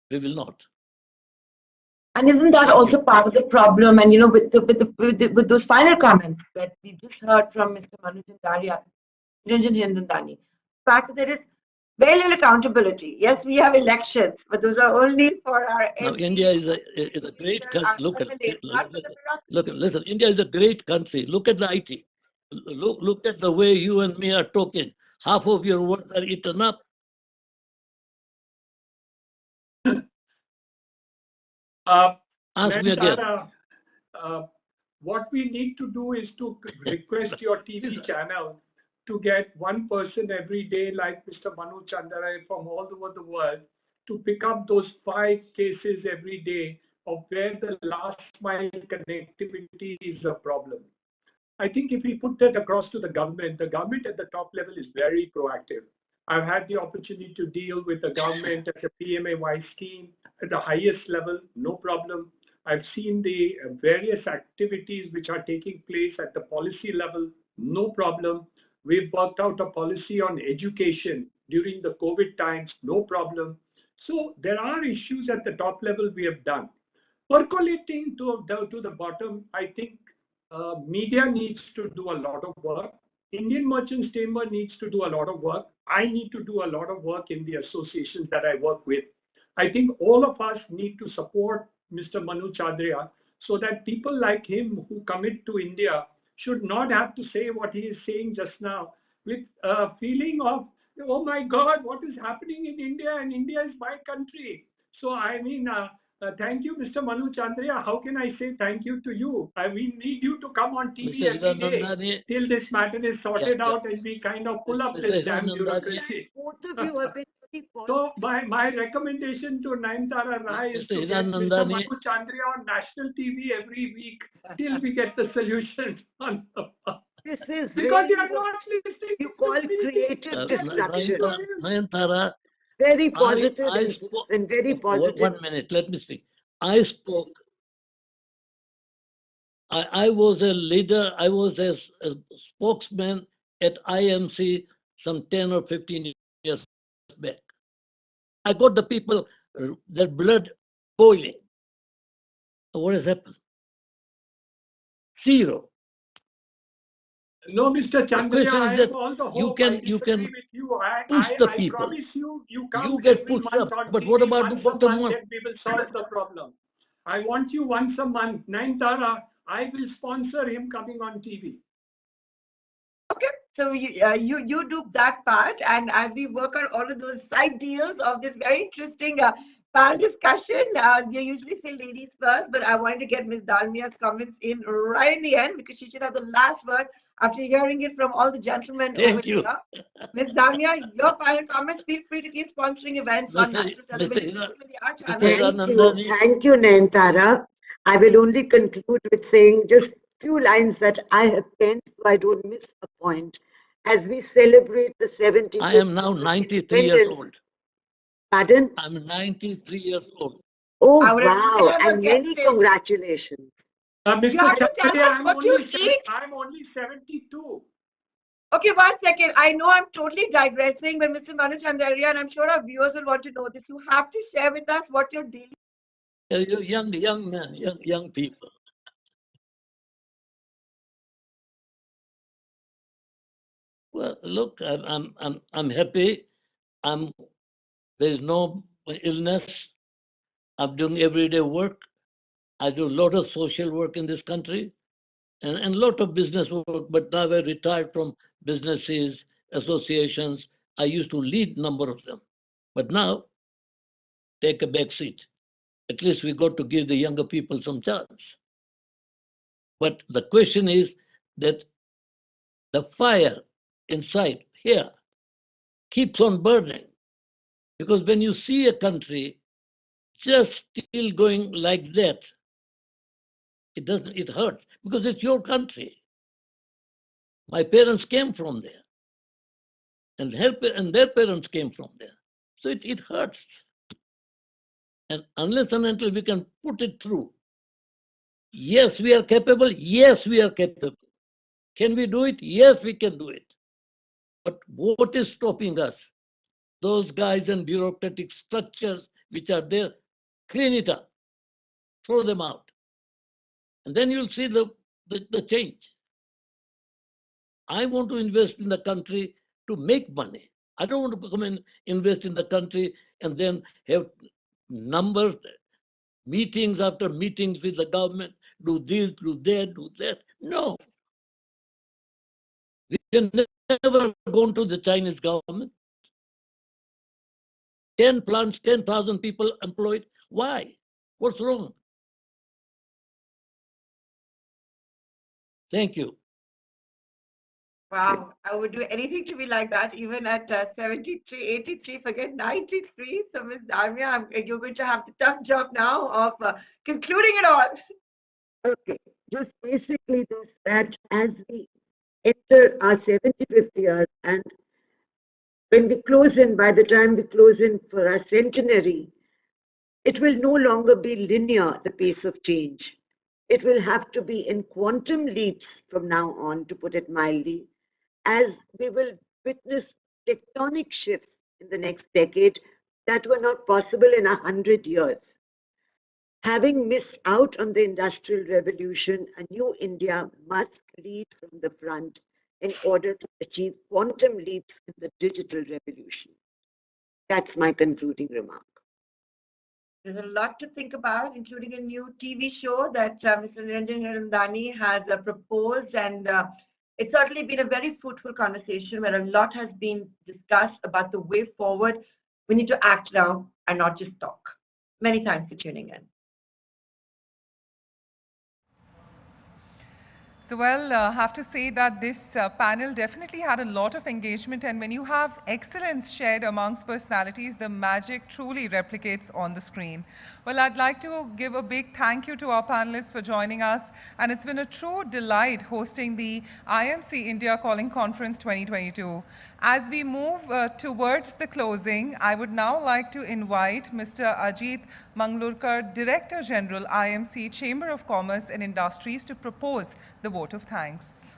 we will not. And isn't that also part of the problem? And with those final comments that we just heard from Mr. Niranjan Jindandani, the fact that there is very little accountability. Yes, we have elections, but those are only for our. Now, India is a great country. Listen. India is a great country. Look at the IT. Look at the way you and me are talking. Half of your words are eaten up. Ask me again. What we need to do is to request your TV channel to get one person every day like Mr. Manu Chandarai from all over the world to pick up those 5 cases every day of where the last mile connectivity is a problem. I think if we put that across to the government at the top level is very proactive. I've had the opportunity to deal with the government at the PMAY scheme at the highest level, no problem. I've seen the various activities which are taking place at the policy level, no problem. We've worked out a policy on education during the COVID times, no problem. So there are issues at the top level we have done. Percolating to the bottom, I think media needs to do a lot of work. Indian Merchants Chamber needs to do a lot of work. I need to do a lot of work in the associations that I work with. I think all of us need to support Mr. Manu Chandarai so that people like him who commit to India should not have to say what he is saying just now with a feeling of, oh my God, what is happening in India, and India is my country. So I mean, thank you, Mr. Manu Chandarai. How can I say thank you to you? We need you to come on TV every day till this matter is sorted out and we kind of pull up this damn bureaucracy. Both of you have been very So my recommendation to Nayanthara Rai is to get Mr. Manu Chandarai on national TV every week till we get the solution on This is because you are not listening. you call creative destruction. Nayantara, Very positive and very positive. 1 minute, let me speak. I spoke. I was a leader. I was a spokesman at IMC some 10 or 15 years back. I got the people, their blood boiling. What has happened? Zero. No, Mr. Chandarai, I have all the hope. You can with you. push the I people. promise you come You get every pushed month up, on but TV what about the once a bottom month one? and we will solve the problem. I want you once a month. Nayanthara, I will sponsor him coming on TV. Okay, so you do that part, and as we work on all of those side deals of this very interesting panel discussion, you usually say ladies first, but I wanted to get Ms. Dalmia's comments in right in the end because she should have the last word after hearing it from all the gentlemen over Thank you. here. Ms. Dalmia, your final comments. Feel free to keep sponsoring events on Mr. National Celebrations Mr. with the Art Mr. Channel. Thank you, Nayantara. I will only conclude with saying just few lines that I have penned so I don't miss a point. As we celebrate the 75th I am now 93 years old. Pardon? I'm 93 years old. Oh, I would have wow. never And guessed many it. congratulations. Mr. You have to tell Chandaria, us what you eat. I'm only 72. Okay, 1 second. I know I'm totally digressing, but Mr. Manu Chandaria, and I'm sure our viewers will want to know this. You have to share with us what you're dealing. You young men, young people. Well, look, I'm happy. There is no illness. I'm doing everyday work. I do a lot of social work in this country and a lot of business work, but now I retired from businesses, associations. I used to lead a number of them. But now, take a back seat. At least we got to give the younger people some chance. But the question is that the fire inside here keeps on burning. Because when you see a country just still going like that, it hurts because it's your country. My parents came from there, and their parents came from there. So it hurts. And unless and until we can put it through, yes, we are capable. Yes, we are capable. Can we do it? Yes, we can do it. But what is stopping us? Those guys and bureaucratic structures which are there, clean it up, throw them out. And then you'll see the change. I want to invest in the country to make money. I don't want to come and invest in the country and then have numbers, meetings after meetings with the government, do this, do that, do that. No. We can never go to the Chinese government. 10 plants, 10,000 people employed. Why? What's wrong? Thank you. Wow, I would do anything to be like that, even at 73, 83, forget 93. So, Ms. Dalmia, you're going to have the tough job now of concluding it all. Okay, just basically this, that as we enter our 75th year and when we close in, by the time we close in for our centenary, it will no longer be linear, the pace of change. It will have to be in quantum leaps from now on, to put it mildly, as we will witness tectonic shifts in the next decade that were not possible in 100 years. Having missed out on the Industrial Revolution, a new India must lead from the front in order to achieve quantum leaps in the digital revolution. That's my concluding remark. There's a lot to think about, including a new TV show that Mr. Niranjan Hirandani has proposed, and it's certainly been a very fruitful conversation where a lot has been discussed about the way forward. We need to act now and not just talk. Many thanks for tuning in. So, well, have to say that this panel definitely had a lot of engagement, and when you have excellence shared amongst personalities, the magic truly replicates on the screen. Well, I'd like to give a big thank you to our panelists for joining us, and it's been a true delight hosting the IMC India Calling Conference 2022. As we move towards the closing, I would now like to invite Mr. Ajit Manglurkar, Director General, IMC Chamber of Commerce and Industries, to propose the vote of thanks.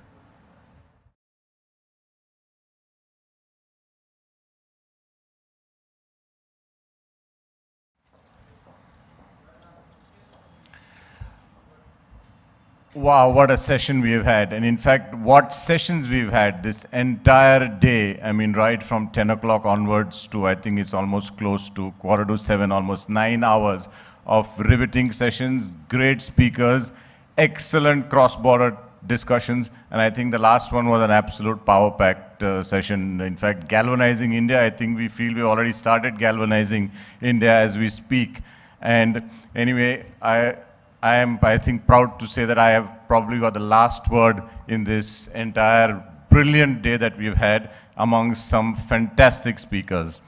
Wow, what a session we've had. And in fact, what sessions we've had this entire day. I mean, right from 10 o'clock onwards to, I think it's almost close to 6:45, almost 9 hours of riveting sessions, great speakers, excellent cross-border discussions, and I think the last one was an absolute power-packed session. In fact, galvanizing India, I think we feel we already started galvanizing India as we speak. And anyway, I am, I think, proud to say that I have probably got the last word in this entire brilliant day that we've had among some fantastic speakers.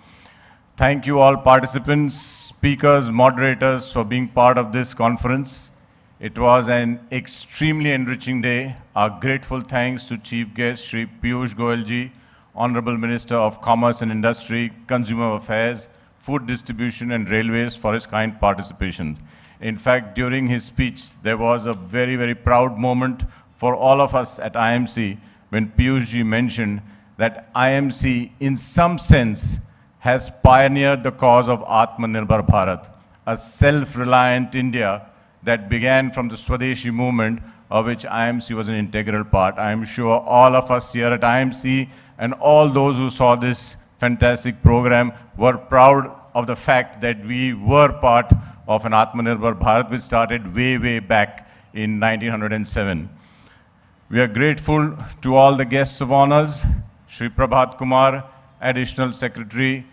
Thank you all participants, speakers, moderators for being part of this conference. It was an extremely enriching day. Our grateful thanks to Chief Guest Shri Piyush Goyal ji, Honorable Minister of Commerce and Industry, Consumer Affairs, Food Distribution and Railways for his kind participation. In fact, during his speech, there was a very, very proud moment for all of us at IMC when Piyush ji mentioned that IMC, in some sense, has pioneered the cause of Atmanirbhar Bharat, a self-reliant India that began from the Swadeshi movement, of which IMC was an integral part. I am sure all of us here at IMC and all those who saw this fantastic program were proud of the fact that we were part of an Atmanirbhar Bharat which started way, way back in 1907. We are grateful to all the guests of honors, Shri Prabhat Kumar, Additional Secretary,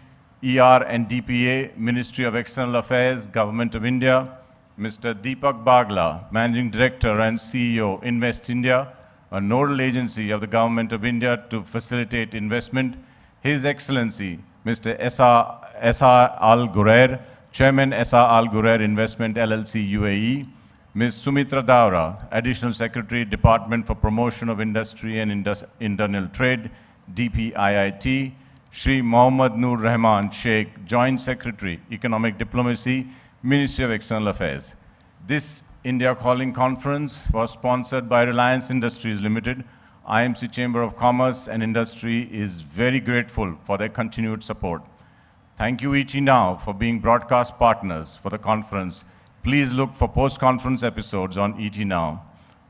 ER and DPA, Ministry of External Affairs, Government of India, Mr. Deepak Bagla, Managing Director and CEO, Invest India, a nodal agency of the Government of India to facilitate investment, His Excellency, Mr. S.R. Al Ghurair, Chairman S.R. Al Ghurair Investment LLC UAE, Ms. Sumitra Daura, Additional Secretary, Department for Promotion of Industry and Internal Trade, DPIIT, Shri Mohammad Noor Rahman Sheikh, Joint Secretary, Economic Diplomacy, Ministry of External Affairs. This India Calling Conference was sponsored by Reliance Industries Limited. IMC Chamber of Commerce and Industry is very grateful for their continued support. Thank you ET Now for being broadcast partners for the conference. Please look for post-conference episodes on ET Now.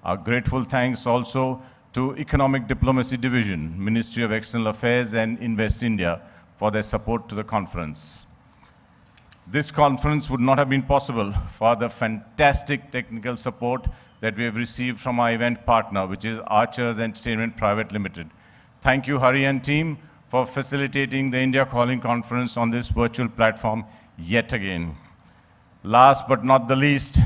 Our grateful thanks also to Economic Diplomacy Division, Ministry of External Affairs and Invest India for their support to the conference. This conference would not have been possible for the fantastic technical support that we have received from our event partner, which is Archers Entertainment Private Limited. Thank you, Hari and team, for facilitating the India Calling Conference on this virtual platform yet again. Last but not the least,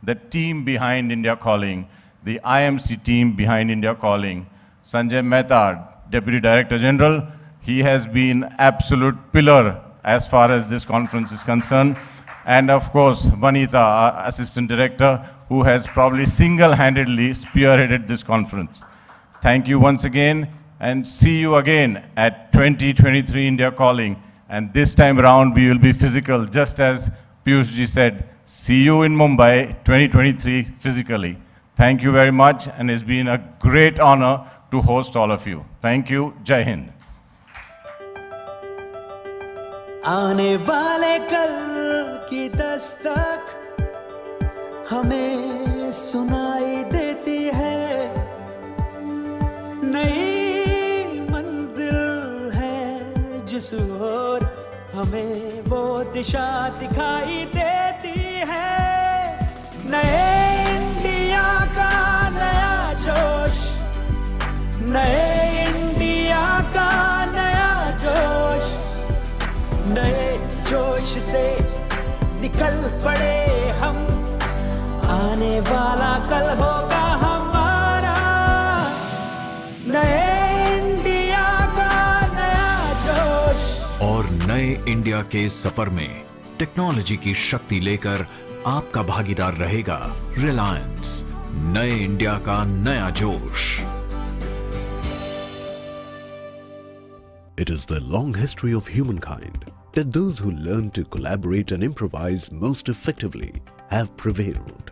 the team behind India Calling, the IMC team behind India Calling. Sanjay Mehta, Deputy Director General, he has been absolute pillar as far as this conference is concerned. And of course, Vanita, our Assistant Director, who has probably single-handedly spearheaded this conference. Thank you once again, and see you again at 2023 India Calling. And this time around, we will be physical, just as Piyush ji said, see you in Mumbai 2023 physically. Thank you very much, and it's been a great honor to host all of you. Thank you. Jai Hind. आने वाले कल की दस्तक हमें सुनाई देती है, नई मंजिल है जिस ओर हमें वो दिशा दिखाई देती है। नए इंडिया का नया जोश, नए इंडिया का नया जोश, नए जोश से निकल पड़े हम, आने वाला कल होगा हमारा। नए इंडिया का नया जोश, और नए इंडिया के सफर में टेक्नोलॉजी की शक्ति लेकर आपका भागीदार रहेगा रिलायंस। नए इंडिया का नया जोश। It is the long history of humankind that those who learn to collaborate and improvise most effectively have prevailed.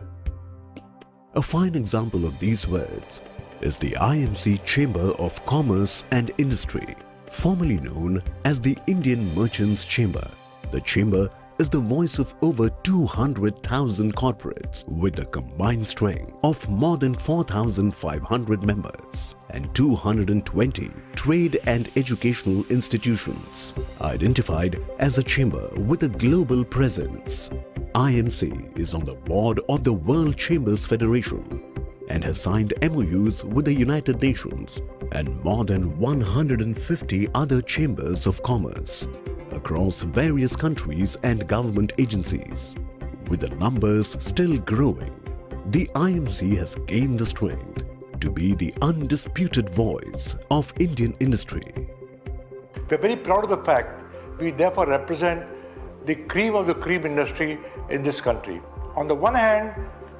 A fine example of these words is the IMC Chamber of Commerce and Industry, formerly known as the Indian Merchants Chamber. The chamber is the voice of over 200,000 corporates with a combined strength of more than 4,500 members and 220 trade and educational institutions. Identified as a chamber with a global presence, IMC is on the board of the World Chambers Federation and has signed MOUs with the United Nations and more than 150 other chambers of commerce across various countries and government agencies. With the numbers still growing, the IMC has gained the strength to be the undisputed voice of Indian industry. We're very proud of the fact we therefore represent the cream of the cream industry in this country. On the one hand,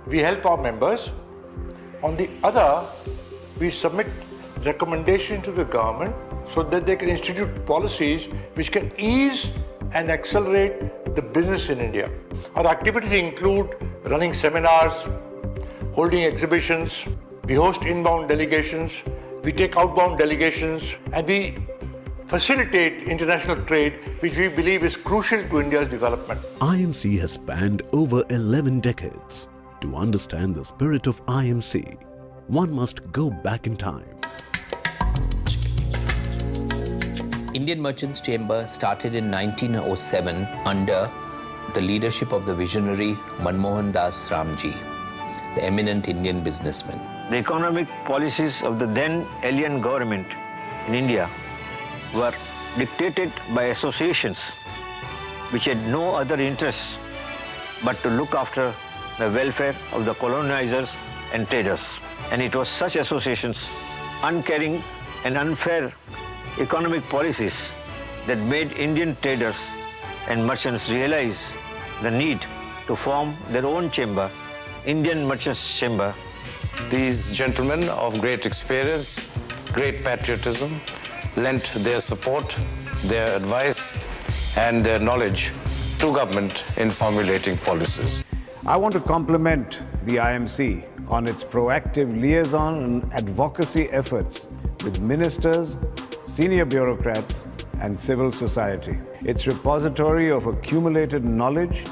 we help our members. On the other, we submit recommendations to the government so that they can institute policies which can ease and accelerate the business in India. Our activities include running seminars, holding exhibitions, we host inbound delegations, we take outbound delegations, and we facilitate international trade, which we believe is crucial to India's development. IMC has spanned over 11 decades. To understand the spirit of IMC, one must go back in time. Indian Merchants Chamber started in 1907 under the leadership of the visionary Manmohan Das Ramji, the eminent Indian businessman. The economic policies of the then alien government in India were dictated by associations which had no other interests but to look after the welfare of the colonizers and traders. And it was such associations, uncaring and unfair economic policies that made Indian traders and merchants realize the need to form their own chamber, Indian Merchants Chamber. These gentlemen of great experience, great patriotism, lent their support, their advice and their knowledge to government in formulating policies. I want to compliment the IMC on its proactive liaison and advocacy efforts with ministers, senior bureaucrats and civil society. Its repository of accumulated knowledge,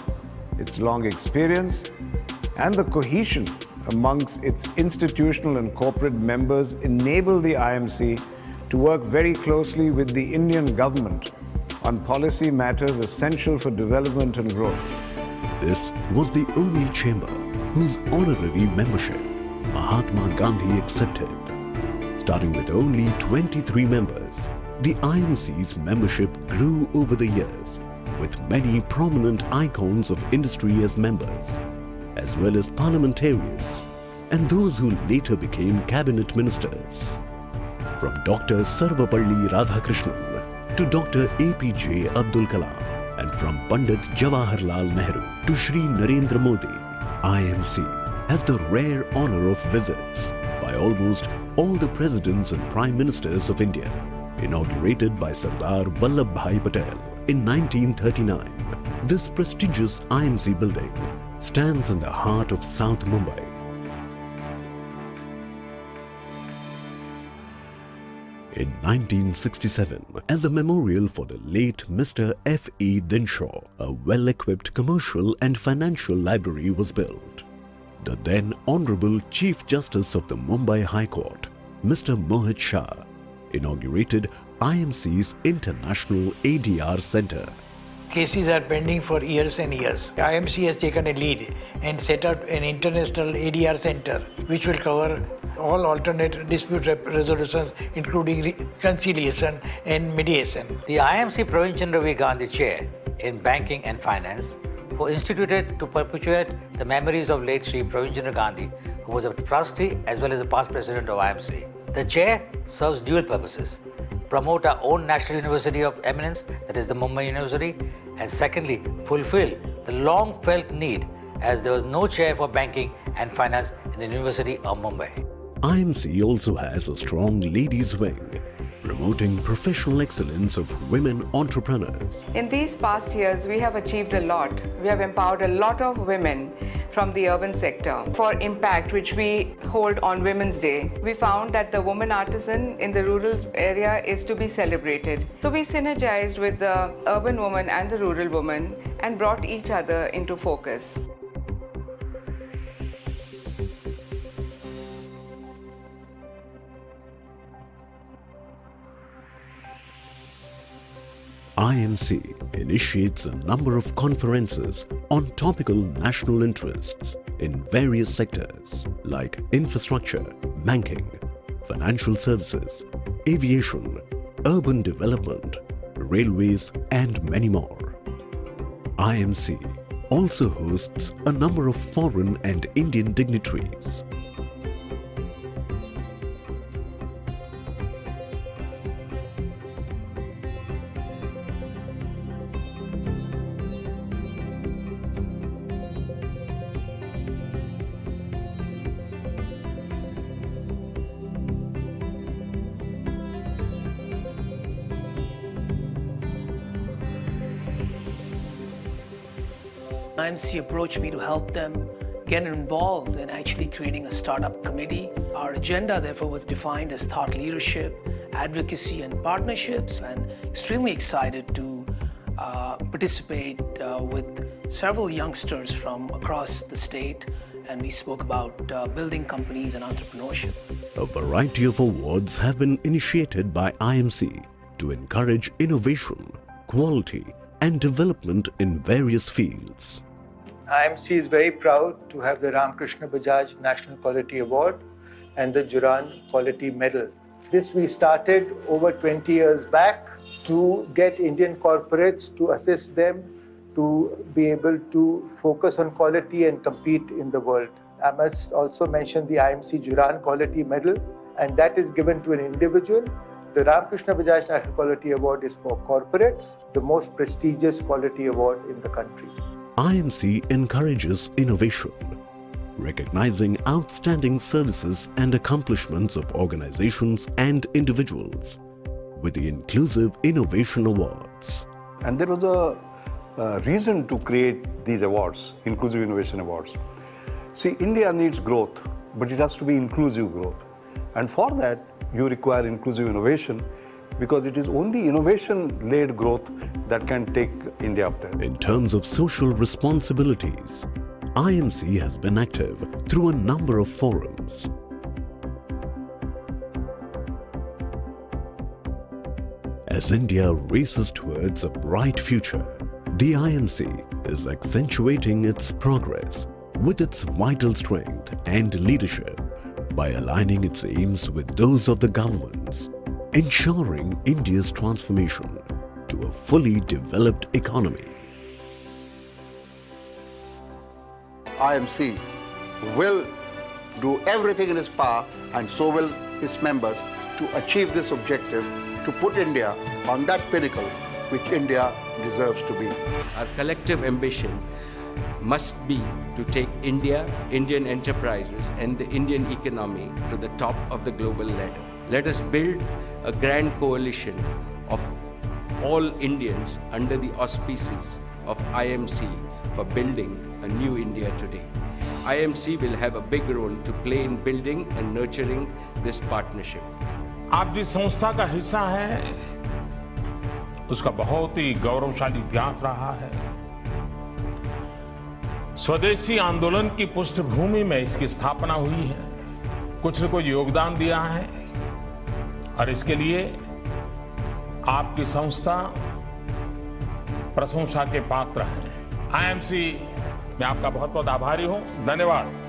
its long experience and the cohesion amongst its institutional and corporate members enable the IMC to work very closely with the Indian government on policy matters essential for development and growth. This was the only chamber whose honorary membership Mahatma Gandhi accepted. Starting with only 23 members, the IMC's membership grew over the years, with many prominent icons of industry as members, as well as parliamentarians and those who later became cabinet ministers. From Dr. Sarvapalli Radhakrishnan to Dr. APJ Abdul Kalam, and from Pandit Jawaharlal Nehru to Shri Narendra Modi, IMC has the rare honor of visits by almost all the presidents and prime ministers of India. Inaugurated by Sardar Vallabhbhai Patel in 1939, this prestigious IMC building stands in the heart of South Mumbai. In 1967, as a memorial for the late Mr. F.E. Dinshaw, a well-equipped commercial and financial library was built. The then Honorable Chief Justice of the Mumbai High Court, Mr. Mohit Shah, inaugurated IMC's International ADR Center. Cases are pending for years and years. IMC has taken a lead and set up an international ADR center which will cover all alternate dispute resolutions, including reconciliation and mediation. The IMC Provincial Ravi Gandhi Chair in Banking and Finance was instituted to perpetuate the memories of late Sri Praveen Gandhi, who was a trustee as well as a past president of IMC. The chair serves dual purposes: promote our own National University of Eminence, that is the Mumbai University, and secondly, fulfill the long-felt need as there was no chair for banking and finance in the University of Mumbai. IMC also has a strong ladies' wing, promoting professional excellence of women entrepreneurs. In these past years, we have achieved a lot. We have empowered a lot of women from the urban sector. For Impact, which we hold on Women's Day, we found that the woman artisan in the rural area is to be celebrated. So we synergized with the urban woman and the rural woman and brought each other into focus. IMC initiates a number of conferences on topical national interests in various sectors like infrastructure, banking, financial services, aviation, urban development, railways, and many more. IMC also hosts a number of foreign and Indian dignitaries. IMC approached me to help them get involved in actually creating a startup committee. Our agenda, therefore, was defined as thought leadership, advocacy, and partnerships, and extremely excited to participate with several youngsters from across the state, and we spoke about building companies and entrepreneurship. A variety of awards have been initiated by IMC to encourage innovation, quality, and development in various fields. IMC is very proud to have the Ramkrishna Bajaj National Quality Award and the Juran Quality Medal. This we started over 20 years back to get Indian corporates to assist them to be able to focus on quality and compete in the world. I must also mention the IMC Juran Quality Medal, and that is given to an individual. The Ramkrishna Bajaj National Quality Award is for corporates, the most prestigious quality award in the country. IMC encourages innovation, recognizing outstanding services and accomplishments of organizations and individuals with the Inclusive Innovation Awards. And there was a reason to create these awards, Inclusive Innovation Awards. See, India needs growth, but it has to be inclusive growth. And for that, you require inclusive innovation, because it is only innovation-led growth that can take India up there. In terms of social responsibilities, IMC has been active through a number of forums. As India races towards a bright future, the IMC is accentuating its progress with its vital strength and leadership by aligning its aims with those of the governments, ensuring India's transformation to a fully developed economy. IMC will do everything in its power, and so will its members, to achieve this objective, to put India on that pinnacle which India deserves to be. Our collective ambition must be to take India, Indian enterprises, and the Indian economy to the top of the global ladder. Let us build a grand coalition of all Indians under the auspices of IMC for building a new India today. IMC will have a big role to play in building and nurturing this partnership. आप जिस संस्था का हिस्सा हैं, उसका बहुत ही गौरवशाली इतिहास रहा है। स्वदेशी आंदोलन की पृष्ठभूमि में इसकी स्थापना हुई है, कुछ न कुछ योगदान दिया है, और इसके लिए आपकी संस्था प्रशंसा के पात्र है। IMC मैं आपका बहुत बहुत आभारी हूं। धन्यवाद।